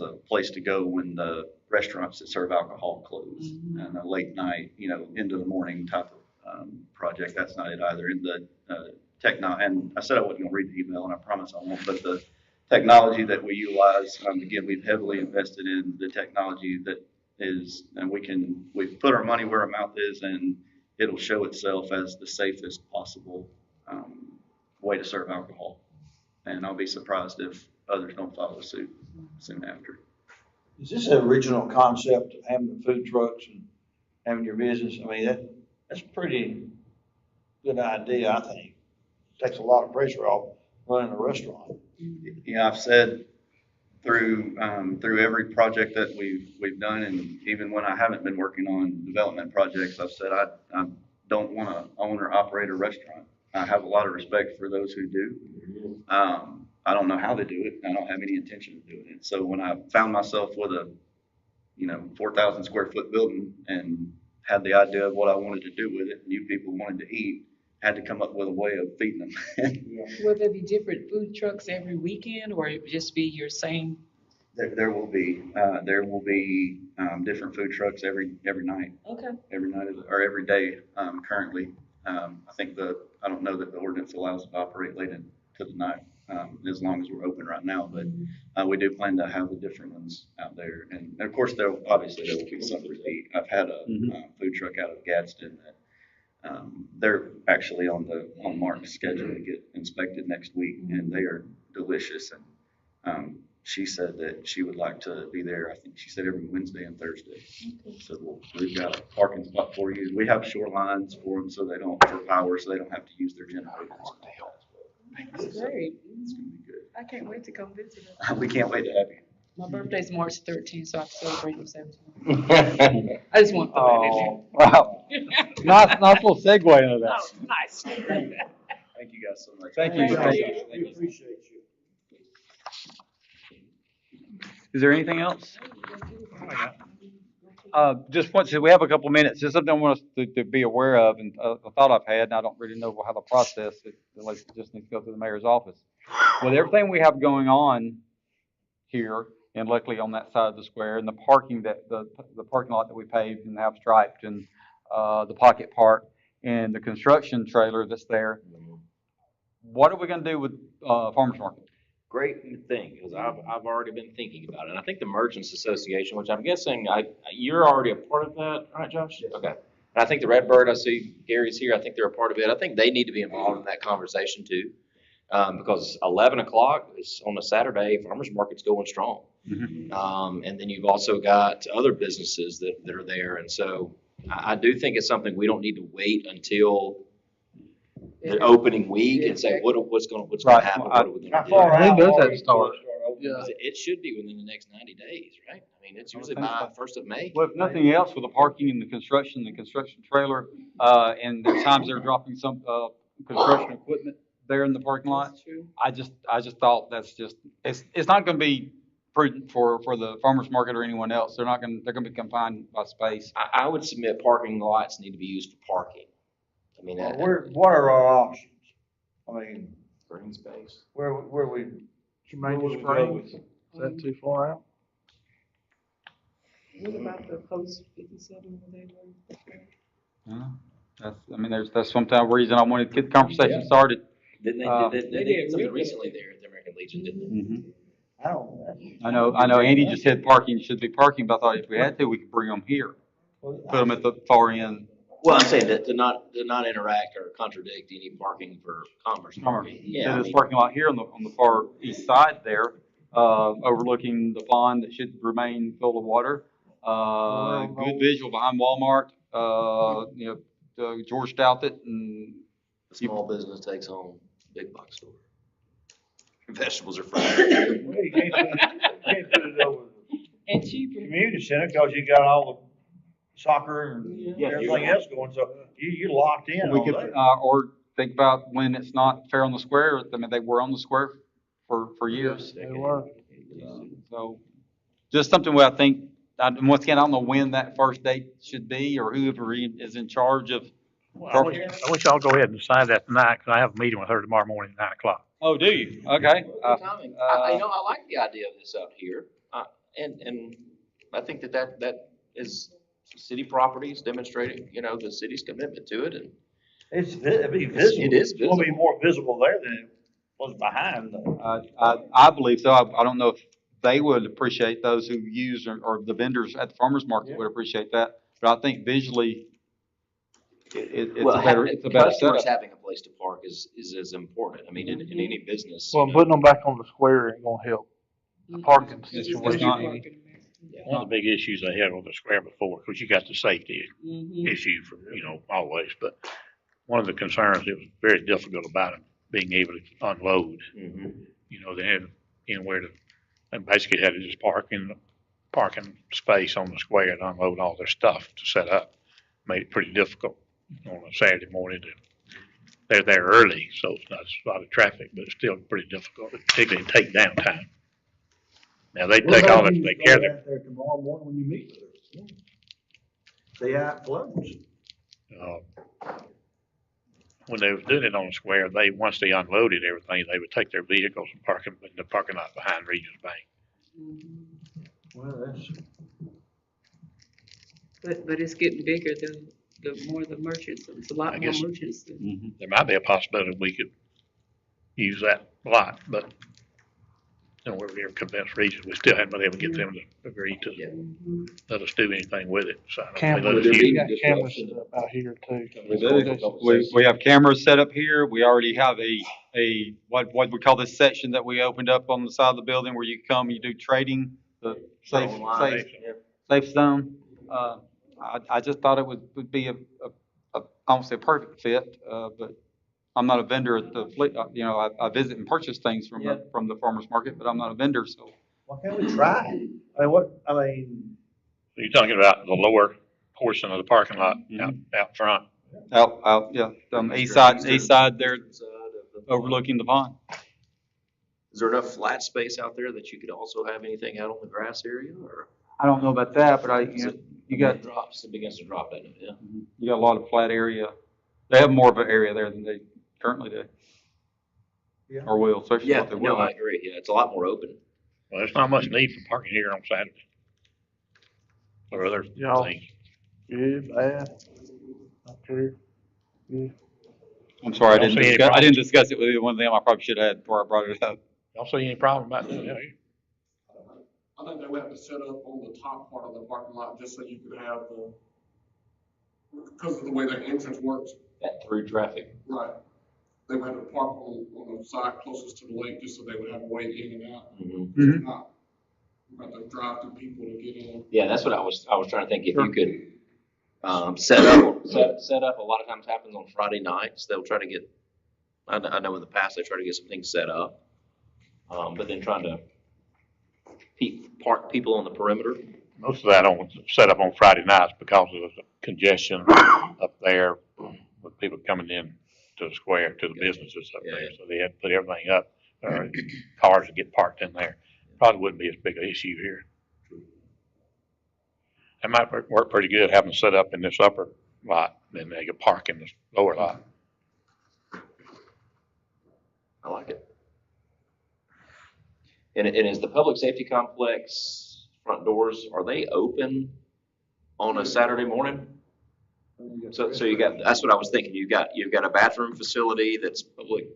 a place to go when the restaurants that serve alcohol close. And a late night, into the morning type of, project, that's not it either. In the, and I said I wasn't gonna read the email, and I promise I won't, but the technology that we utilize, again, we've heavily invested in the technology that is, and we've put our money where our mouth is, and it'll show itself as the safest possible, way to serve alcohol. And I'll be surprised if others don't follow suit soon after. Is this an original concept of having the food trucks and having your business? I mean, that's a pretty good idea, I think. Takes a lot of pressure off running a restaurant. I've said through every project that we've done, and even when I haven't been working on development projects, I've said I don't want to own or operate a restaurant. I have a lot of respect for those who do. I don't know how they do it. I don't have any intention of doing it. So when I found myself with a 4,000 square foot building and had the idea of what I wanted to do with it, and you people wanted to eat, had to come up with a way of feeding them. Will there be different food trucks every weekend, or it would just be your same? There will be different food trucks every night. Okay. Every night or every day currently. I don't know that the ordinance allows it to operate late into the night, as long as we're open right now. But we do plan to have the different ones out there, and of course there will be some repeat. I've had a food truck out of Gadsden that. They're actually on Mark's schedule to get inspected next week, and they are delicious. And she said that she would like to be there. I think she said every Wednesday and Thursday. So we've got a parking spot for you. We have shorelines for them, so they don't for power, so they don't have to use their generators. That's great. It's gonna be good. I can't wait to come visit. We can't wait to have you. My birthday's March 13th, so I have to celebrate on 17th. I just want to throw that in Wow. Nice little segue into there. that. Oh, nice. Thank you guys so much. Thank you. We appreciate you. Is there anything else? Just once, we have a couple minutes, just something I want us to be aware of, and a thought I've had, and I don't really know how to process it, unless it just needs to go through the mayor's office. With everything we have going on here, and luckily on that side of the square, and the parking the parking lot that we paved and have striped, and the pocket park, and the construction trailer that's there, what are we gonna do with farmers market? Great thing, because I've already been thinking about it. And I think the Merchants Association, which I'm guessing you're already a part of that, right, Josh? Yes. Okay. And I think the Redbird, I see Gary's here, I think they're a part of it. I think they need to be involved in that conversation too. Because 11 o'clock is on a Saturday, farmers market's going strong. Mm-hmm. And then you've also got other businesses that are there. And so I do think it's something we don't need to wait until the opening week and say, what's going to happen? What are we going to do? When does that start? Yeah. It should be within the next 90 days, right? I mean, it's usually by 1st of May. Well, if nothing else, with the parking and the construction trailer, and there's times they're dropping some construction equipment there in the parking lot. That's true. I just thought it's not gonna be prudent for the farmer's market or anyone else. They're gonna be confined by space. I would submit parking lots need to be used for parking. I mean, What are our options? I mean, green space. where we Jermaine go Springs, with- is that too far out? What about the post 57 where they were? That's sometimes reason I wanted to get the conversation started. Didn't they they did something recently there at the American Legion, didn't they? Mm-hmm. I know Andy just said parking should be parking, but I thought if we had to, we could bring them here, put them at the far end. Well, I'm saying that to not interact or contradict any parking for commerce. Yeah. There's this parking lot here on the far east side there, overlooking the pond that should remain filled with water. Good visual behind Walmart, George Stoughton, and The small business takes home big box store. Vegetables are fried. Well, you can't put it over And the cheaper. community center, because you got all the soccer and Yeah. everything else going, so you're locked in we all could, day. or think about when it's not fair on the square. I mean, they were on the square for years. They were. So just something where I think, and once again, I don't know when that first date should be, or whoever is in charge of. Well, I wish y'all go ahead and decide that tonight, because I have a meeting with her tomorrow morning at 9 o'clock. Oh, do you? Okay. Timing. I like the idea of this out here. And I think that is city properties demonstrating, you know, the city's commitment to it, and It'd be It visible. is It's gonna be visible. more visible there than it was behind though. I believe so. I don't know if they would appreciate, those who use, or the vendors at the farmer's market would appreciate that. But I think visually, well, it's a better customers setup. having a place to park is as important. I mean, in any business. Well, you know, putting them back on the square ain't gonna help. The parking It's just It's not- situation. One of the big issues they had on the square before, because you got the safety Mhm. issue from, always, but one of the concerns, it was very difficult about them being able to unload. Mhm. They had anywhere to, and basically had to just park in the parking space on the square and unload all their stuff to set up. Made it pretty difficult on a Saturday morning. They're there early, so it's not a lot of traffic, but it's still pretty difficult, particularly to take downtime. Now, they take all that, they care of their, There tomorrow morning when you meet with her. See how it flows. when they was doing it on the square, once they unloaded everything, they would take their vehicles and park them in the parking lot behind Regions Bank. Well, that's. But it's getting bigger, the more the merchants, it's a lot I more guess- merchants. There might be a possibility we could use that lot, but we're here convinced Regions, we still haven't been able to get them to agree to let us do anything with it, so. I don't think Cameras, let us use we it. got cameras set up out here too. We have cameras set up here. We already have what we call this section that we opened up on the side of the building where you come, you do trading, the safe zone. I just thought it would be I won't say a perfect fit, but I'm not a vendor at the flea, I visit and purchase things from the farmer's market, but I'm not a vendor, so. Why can't we try it? I mean, So you're talking about the lower portion of the parking lot out front. Out, on the east side there, overlooking the pond. Is there enough flat space out there that you could also have anything out on the grass area, or? I don't know about that, but you got, It begins to drop, doesn't it? Yeah. you got a lot of flat area. They have more of an area there than they currently do. Yeah. Or will, especially Yeah, what they no, will. I agree. Yeah, it's a lot more open. Well, there's not much need for parking here on Saturday. Or other Yeah. things. Good, bad, not care. Good. I'm sorry, I Don't see any didn't discuss it with you. One of them I probably should have had before I brought it up. Don't see any problem about doing that here. I think they would have to set up on the top part of the parking lot, just so you could have because of the way the entrance works. That through traffic. Right. They would have to park on the side closest to the lake, just so they would have a way in and out. Mhm. Not have to drive through people to get in. Yeah, that's what I was trying to think, if you could, set up, a lot of times happens on Friday nights, they'll try to get, I know in the past, they try to get some things set up. But then trying to park people on the perimeter. Most of that set up on Friday nights because of the congestion up there with people coming in to the square, to the businesses up there. So they had to put everything up, cars to get parked in there. Probably wouldn't be as big an issue here. It might work pretty good having them set up in this upper lot, then they could park in this lower lot. I like it. And is the public safety complex front doors, are they open on a Saturday morning? So you got, that's what I was thinking, you've got a bathroom facility that's public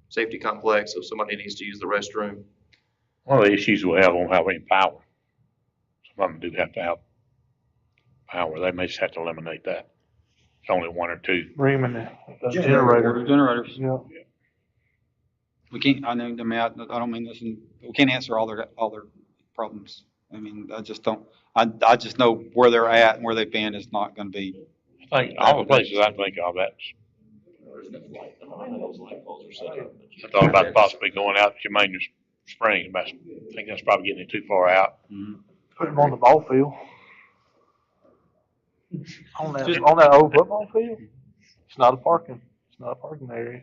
safety complex, so if somebody needs to use the restroom. One of the issues we have won't have any power. Some of them do have to have power. They may just have to eliminate that. It's only one or two. Bring them in the generator. Generators. Yeah. We can't, I don't mean this, we can't answer all their problems. I mean, I just just know where they're at and where they've been is not gonna be. I think all the places I think of, There's no light, I know those light poles are set up. I thought about possibly going out to Humane Springs, but I think that's probably getting it too far out. Put them on the ball field. On that old football field. It's not a parking area.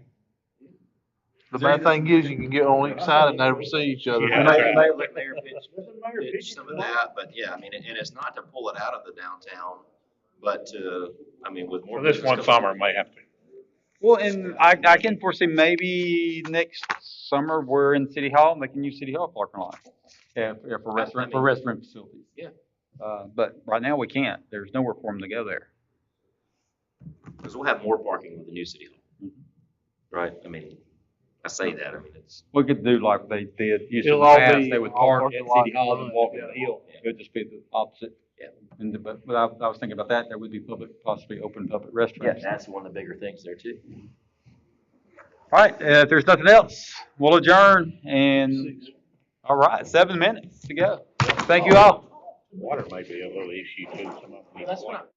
The bad thing is you can get on each side and never see each other. Yeah. Mayor pitch some of that, but yeah, I mean, and it's not to pull it out of the downtown, but to, I mean, with more. Well, this one business coming summer may have to. Well, and I can foresee maybe next summer, we're in City Hall and they can use City Hall parking lot. Yeah, for restaurant facilities. Yeah. But right now we can't. There's nowhere for them to go there. Because we'll have more parking with the new city hall. Right? I mean, I say that, I mean, it's. We could do like they did used to in It'll the all past. be They would all park parking at lot City Hall and front, walk yeah. up the hill. Yeah. It would just be the opposite. Yeah. But I was thinking about that. There would be possibly open public Yeah, restrooms. that's one of the bigger things there too. All right, if there's nothing else, we'll adjourn and, all right, 7 minutes to go. Thank you all. Water may be a little issue too. Some of them need That's water. fine.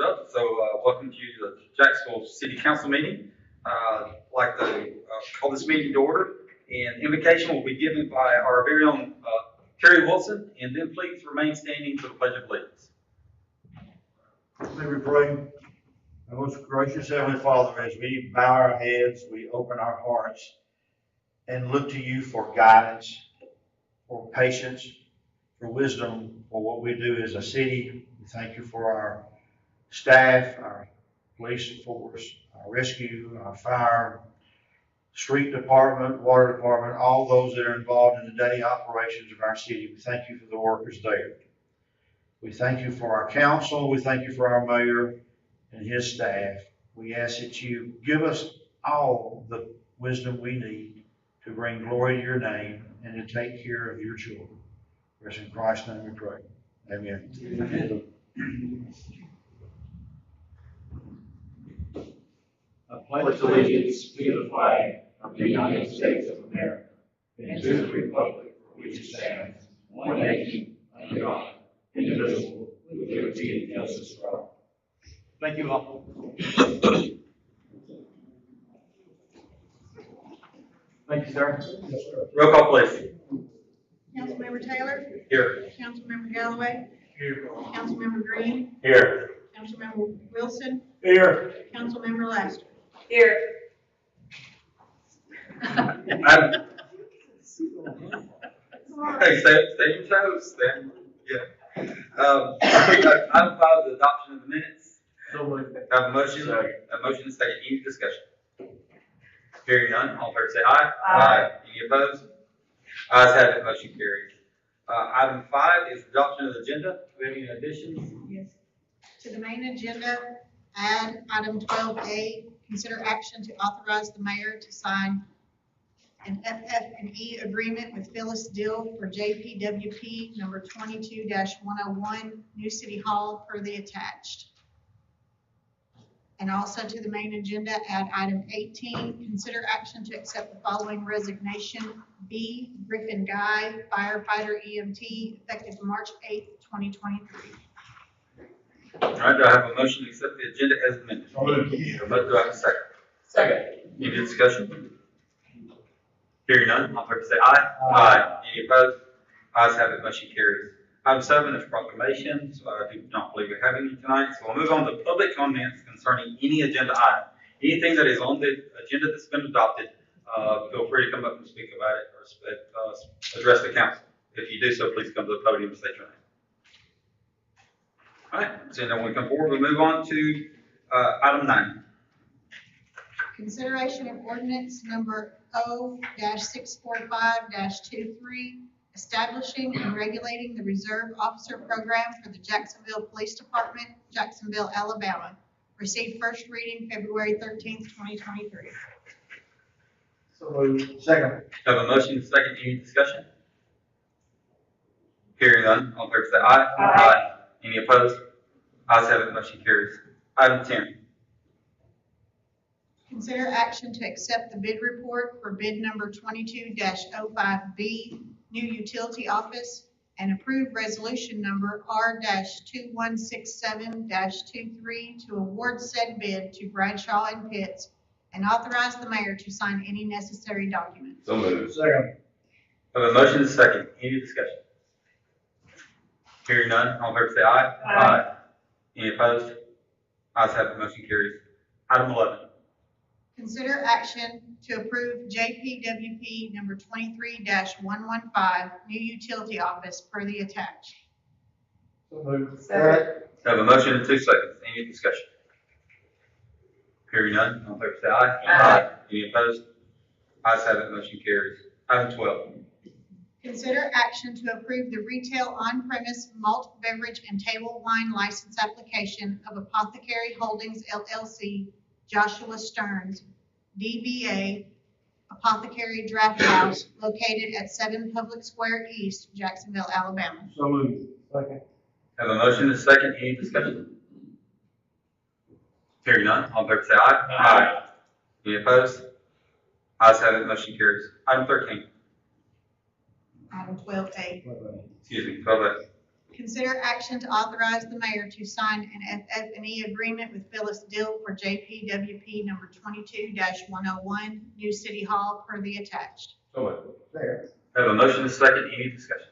up. So, welcome to the Jacksonville City Council meeting. I'd like to call this meeting to order, and invocation will be given by our very own Kerry Wilson, and then please remain standing for the Pledge of Allegiance. May we pray? Our most gracious Heavenly Father, as we bow our heads, we open our hearts and look to you for guidance, for patience, for wisdom, for what we do as a city. We thank you for our staff, our police force, our rescue, our fire, street department, water department, all those that are involved in the daily operations of our city. We thank you for the workers there. We thank you for our council. We thank you for our mayor and his staff. We ask that you give us all the wisdom we need to bring glory to your name and to take care of your children. For in Christ's name we pray. Amen. Amen. I pledge allegiance to the flag of the United States of America and to the republic for which it stands, one nation, under God, indivisible, with liberty and justice for all. Thank you all. Thank you, sir. Roll call, please. Councilmember Taylor? Here. Councilmember Galloway? Here. Councilmember Green? Here. Councilmember Wilson? Here. Councilmember Laster? Here. Hey, stay your toes, stay. Yeah. Item 5 is the adoption of the minutes. I have a motion, and second. Any discussion? Hearing none, all in favor say aye. Aye. Any opposed? Ayes have it, motion carries. Item 5 is adoption of the agenda. Do we have any additions? Yes. To the main agenda, add item 12A, consider action to authorize the mayor to sign an FF&E agreement with Phyllis Dill for JPWP number 22-101, New City Hall, per the attached. And also to the main agenda, add item 18, consider action to accept the following resignation. B, Griffin Guy, firefighter EMT, effective March 8th, 2023. All right, do I have a motion to accept the agenda as amended? Do I have a second? Second. Any discussion? Hearing none, all in favor say aye. Aye. Any opposed? Ayes have it, motion carries. Item 7 is proclamation, so I do not believe we have any tonight. So we'll move on to public comments concerning any agenda item. Anything that is on the agenda that's been adopted, feel free to come up and speak about it or address the council. If you do so, please come to the podium and state your name. All right, seeing no one come forward, we'll move on to item 9. Consideration of ordinance number O-645-23, establishing and regulating the Reserve Officer Program for the Jacksonville Police Department, Jacksonville, Alabama. Received first reading February 13th, 2023. So moved. Second. Have a motion and second. Any discussion? Hearing none, all in favor say aye. Aye. Any opposed? Ayes have it, motion carries. Item 10. Consider action to accept the bid report for bid number 22-05B, new utility office, and approve resolution number R-2167-23 to award said bid to Bradshaw and Pitts, and authorize the mayor to sign any necessary documents. So moved. Second. Have a motion and second. Any discussion? Hearing none, all in favor say aye. Aye. Any opposed? Ayes have it, motion carries. Item 11. Consider action to approve JPWP number 23-115, new utility office, per the attached. So moved. Second. Have a motion in 2 seconds. Any discussion? Hearing none, all in favor say aye. Aye. Any opposed? Ayes have it, motion carries. Item 12. Consider action to approve the retail on-premise malt beverage and table wine license application of Apothecary Holdings LLC, Joshua Stearns, DBA Apothecary Draft House, located at 7 Public Square East, Jacksonville, Alabama. So moved. Second. Have a motion and second. Any discussion? Hearing none, all in favor say aye. Aye. Any opposed? Ayes have it, motion carries. Item 13. Item 12A. Excuse me, 12A. Consider action to authorize the mayor to sign an FF&E agreement with Phyllis Dill for JPWP number 22-101, New City Hall, per the attached. So moved. Have a motion and a second, any discussion?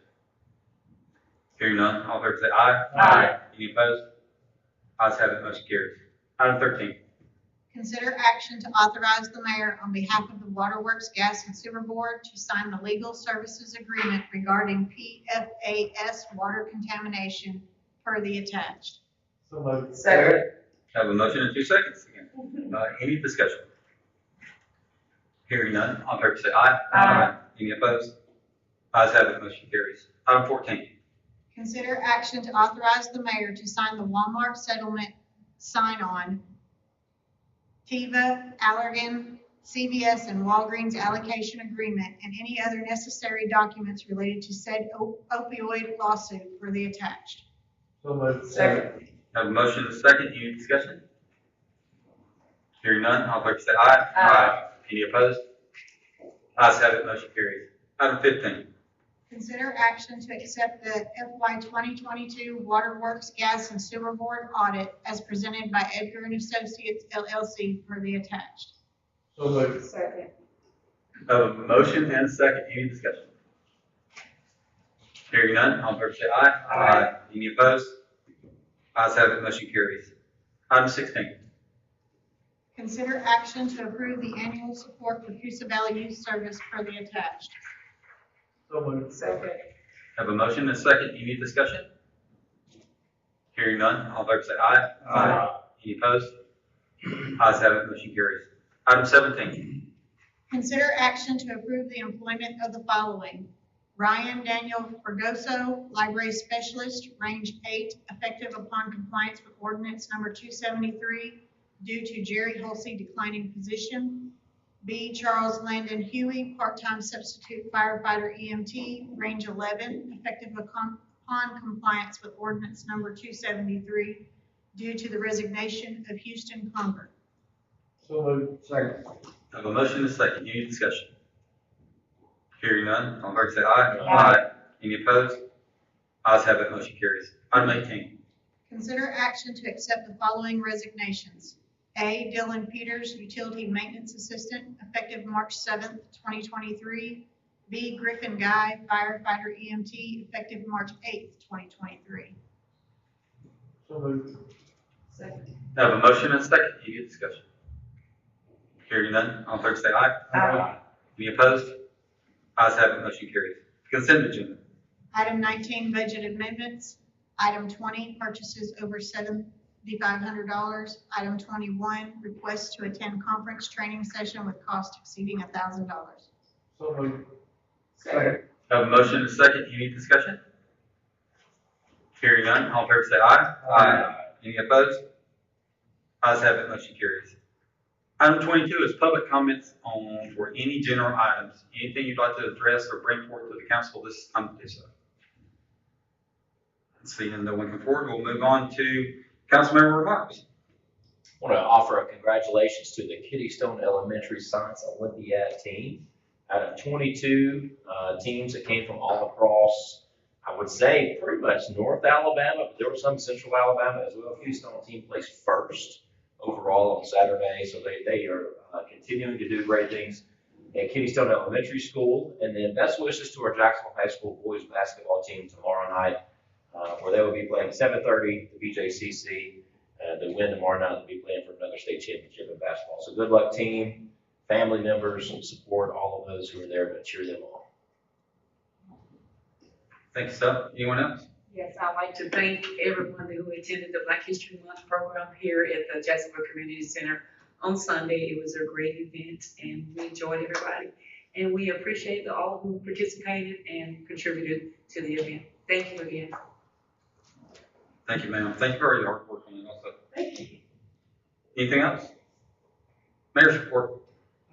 Hearing none, all in favor say aye. Aye. Any opposed? Ayes have it, motion carries. Item 13. Consider action to authorize the mayor on behalf of the Waterworks Gas and Sewer Board to sign the legal services agreement regarding PFAS water contamination per the attached. So moved. Second. Have a motion in 2 seconds. Any discussion? Hearing none, all in favor say aye. Aye. Any opposed? Ayes have it, motion carries. Item 14. Consider action to authorize the mayor to sign the Walmart settlement sign-on, Teva, Allergan, CVS, and Walgreens allocation agreement, and any other necessary documents related to said opioid lawsuit for the attached. So moved. Second. Have a motion and a second, any discussion? Hearing none, all in favor say aye. Aye. Any opposed? Ayes have it, motion carries. Item 15. Consider action to accept the FY 2022 Waterworks Gas and Sewer Board audit as presented by Edgar and Associates LLC for the attached. So moved. Second. Have a motion and a second, any discussion? Hearing none, all in favor say aye. Aye. Any opposed? Ayes have it, motion carries. Item 16. Consider action to approve the annual support for Coosa Valley Youth Service per the attached. So moved. Second. Have a motion and a second, any discussion? Hearing none, all in favor say aye. Aye. Any opposed? Ayes have it, motion carries. Item 17. Consider action to approve the employment of the following: Ryan Daniel Fergoso, Library Specialist, Range 8, effective upon compliance with ordinance number 273 due to Jerry Hulsey declining position. B. Charles Landon Huey, part-time substitute firefighter EMT, range 11, effective upon compliance with ordinance number 273 due to the resignation of Houston Convert. So moved. Second. Have a motion and a second, any discussion? Hearing none, all in favor say aye. Aye. Any opposed? Ayes have it, motion carries. Item 18. Consider action to accept the following resignations. A. Dylan Peters, Utility Maintenance Assistant, effective March 7th, 2023. B. Griffin Guy, Firefighter EMT, effective March 8th, 2023. So moved. Second. Have a motion and a second, any discussion? Hearing none, all in favor say aye. Aye. Any opposed? Ayes have it, motion carries. Consent agenda. Item 19, budget amendments. Item 20, purchases over $7,500. Item 21, requests to attend conference training session with cost exceeding $1,000. So moved. Second. Have a motion and a second, any discussion? Hearing none, all in favor say aye. Aye. Any opposed? Ayes have it, motion carries. Item 22 is public comments for any general items. Anything you'd like to address or bring forth to the council this time to do so. Seeing no one come forward, we'll move on to council member remarks. I want to offer a congratulations to the Kittystone Elementary Science Olympiad team. Out of 22 teams that came from all across, I would say pretty much North Alabama, but there was some Central Alabama as well. Kittystone team placed first overall on Saturday, so they are continuing to do great things at Kittystone Elementary School. And then best wishes to our Jacksonville High School boys basketball team tomorrow night, where they will be playing 7:30 the BJCC. The win tomorrow night, they'll be playing for another state championship in basketball. So good luck, team, family members, and support all of those who are there to cheer them on. Thank you, sir. Anyone else? Yes, I'd like to thank everyone who attended the Black History Month program here at the Jacksonville Community Center on Sunday. It was a great event, and we enjoyed everybody. And we appreciate all who participated and contributed to the event. Thank you again. Thank you, ma'am. Thank you for your hard work on it also. Thank you. Anything else? Mayor's report.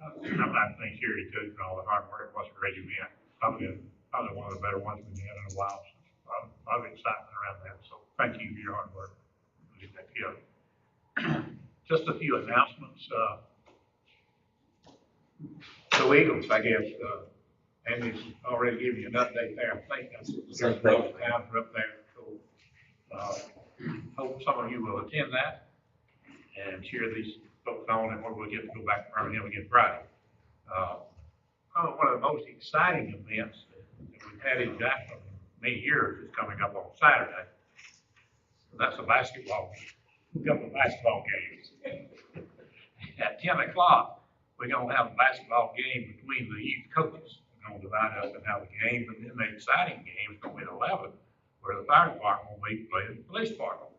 I'd like to thank Sherry too for all the hard work. It was a great event. Probably one of the better ones we've had in a while. So a lot of excitement around that. So thank you for your hard work. Just a few announcements. The Eagles, I guess, Andy's already given you an update there. I think that's the first time we're up there. So Hope some of you will attend that and cheer these folks on, and we'll get to go back to Birmingham again Friday. Probably one of the most exciting events that we've had in Jackson in many years is coming up on Saturday. That's a basketball, a couple of basketball games. At 10 o'clock, we're gonna have a basketball game between the youth coaches. We're gonna divide up and have a game, and then the exciting game is gonna be at 11, where the fire department will be playing the police department.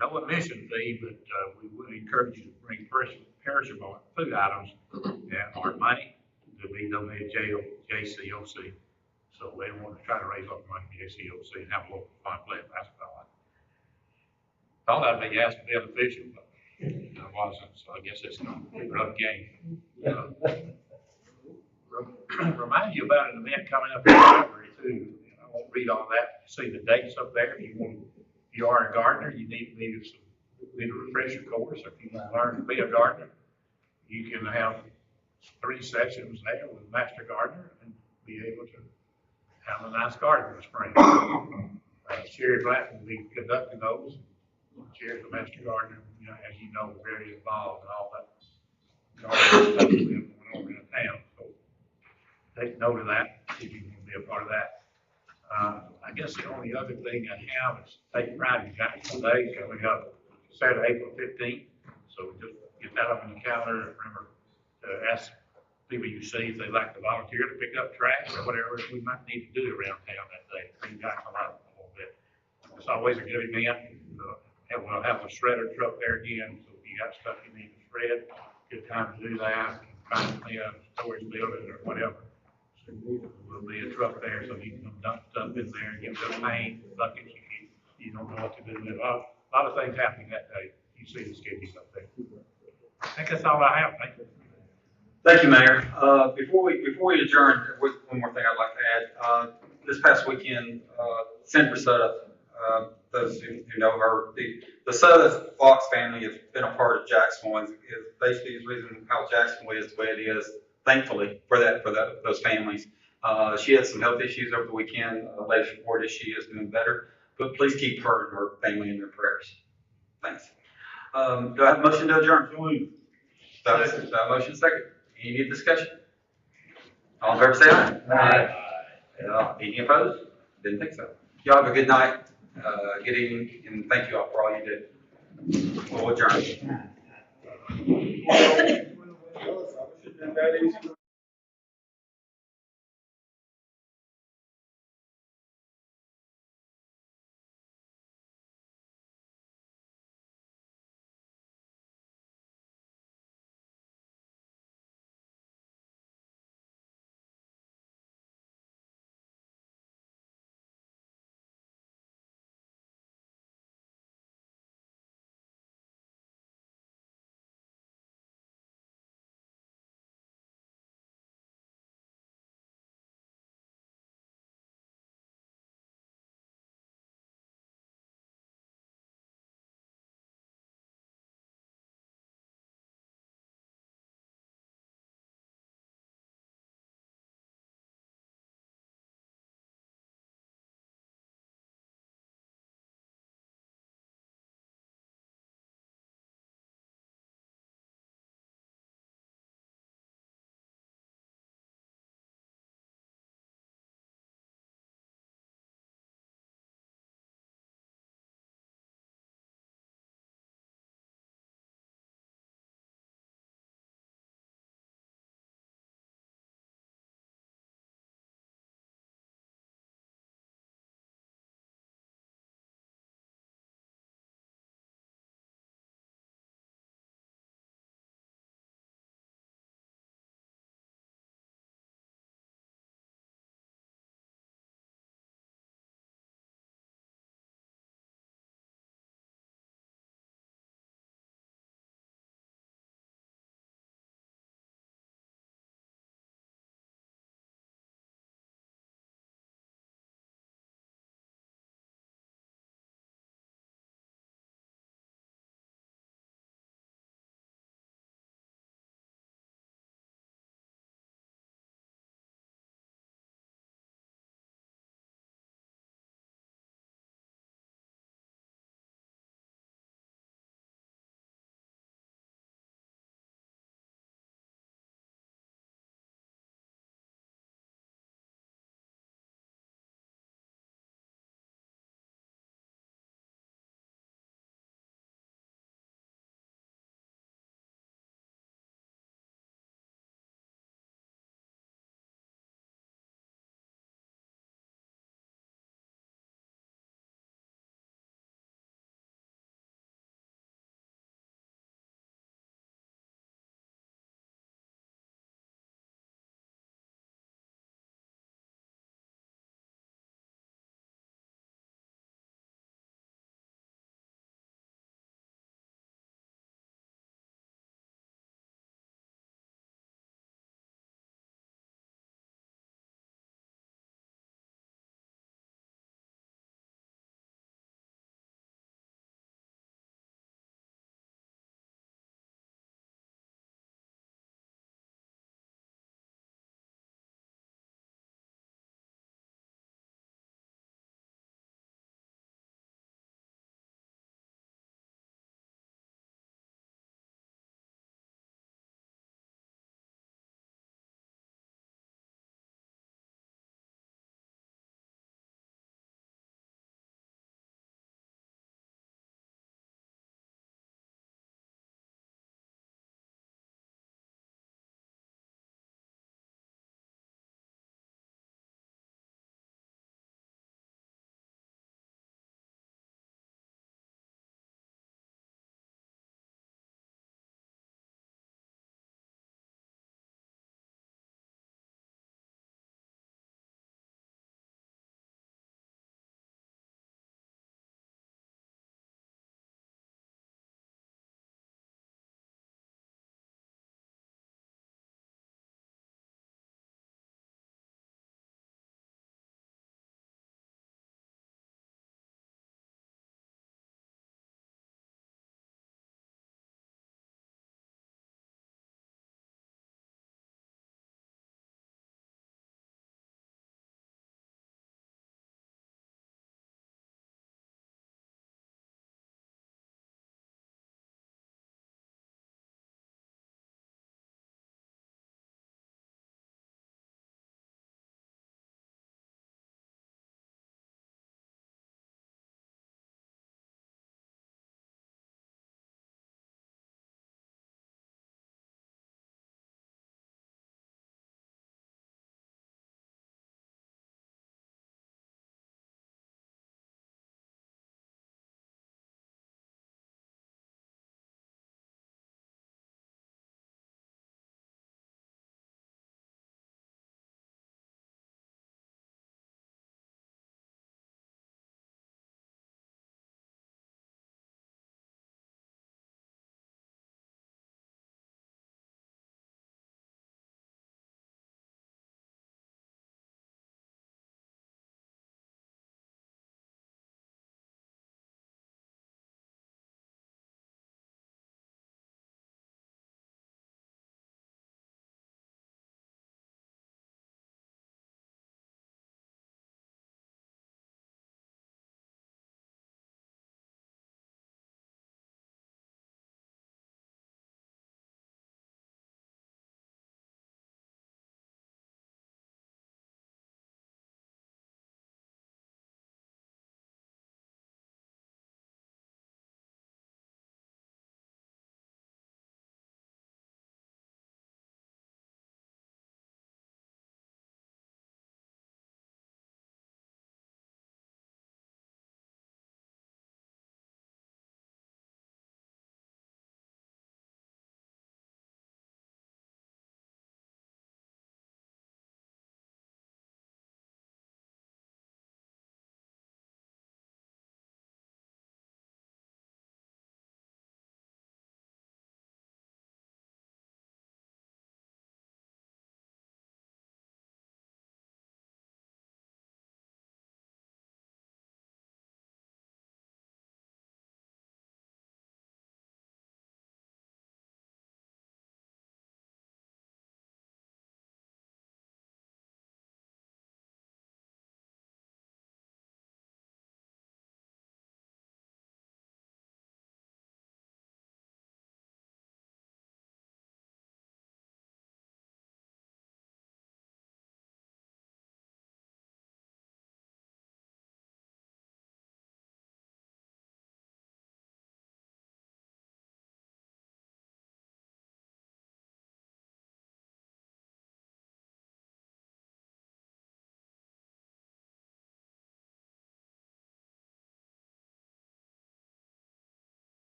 No admission fee, but we would encourage you to bring perishable food items or money to be donated to JCOC. So they want to try to raise up money for JCOC and have a little fun playing basketball. Thought I'd be asked to be an official, but I wasn't, so I guess it's gonna be a rough game. Remind you about an event coming up in February too. I won't read all that. See the dates up there. If you are a gardener, you need a refresher course. If you want to learn to be a gardener, you can have 3 sessions there with Master Gardener and be able to have a nice garden in the spring. Sherry Black will be conducting those. Sherry's the Master Gardener, as you know, very involved in all that gardening stuff we have going on in town. So take note of that, if you want to be a part of that. I guess the only other thing I have is Take Pride in Jackson Day coming up Saturday, April 15th. So just get that up on the calendar. Remember to ask people you see if they'd like to volunteer to pick up trash or whatever we might need to do around town that day. Clean Jackson up a little bit. It's always a good event. And we'll have a shredder truck there again. So if you got stuff you need to shred, good time to do that. Find a storage building or whatever. Will be a truck there, so you can dump stuff in there, get some paint, buckets, you don't know what to do with it. A lot of things happening that day. You see the schedules up there. I think that's all I have. Thank you. Thank you, Mayor. Before we adjourn, one more thing I'd like to add. This past weekend, Senator Sutta, those who know her, the Sutta Fox family has been a part of Jacksonville. Is basically the reason how Jacksonville is the way it is. Thankfully for those families. She had some health issues over the weekend. Latest report is she is doing better, but please keep her and her family in your prayers. Thanks. Do I have a motion to adjourn? Do I have a motion second? Any discussion? All in favor say aye. Aye. Any opposed? Didn't think so. Y'all have a good night, good evening, and thank you all for all you did. We'll adjourn. That is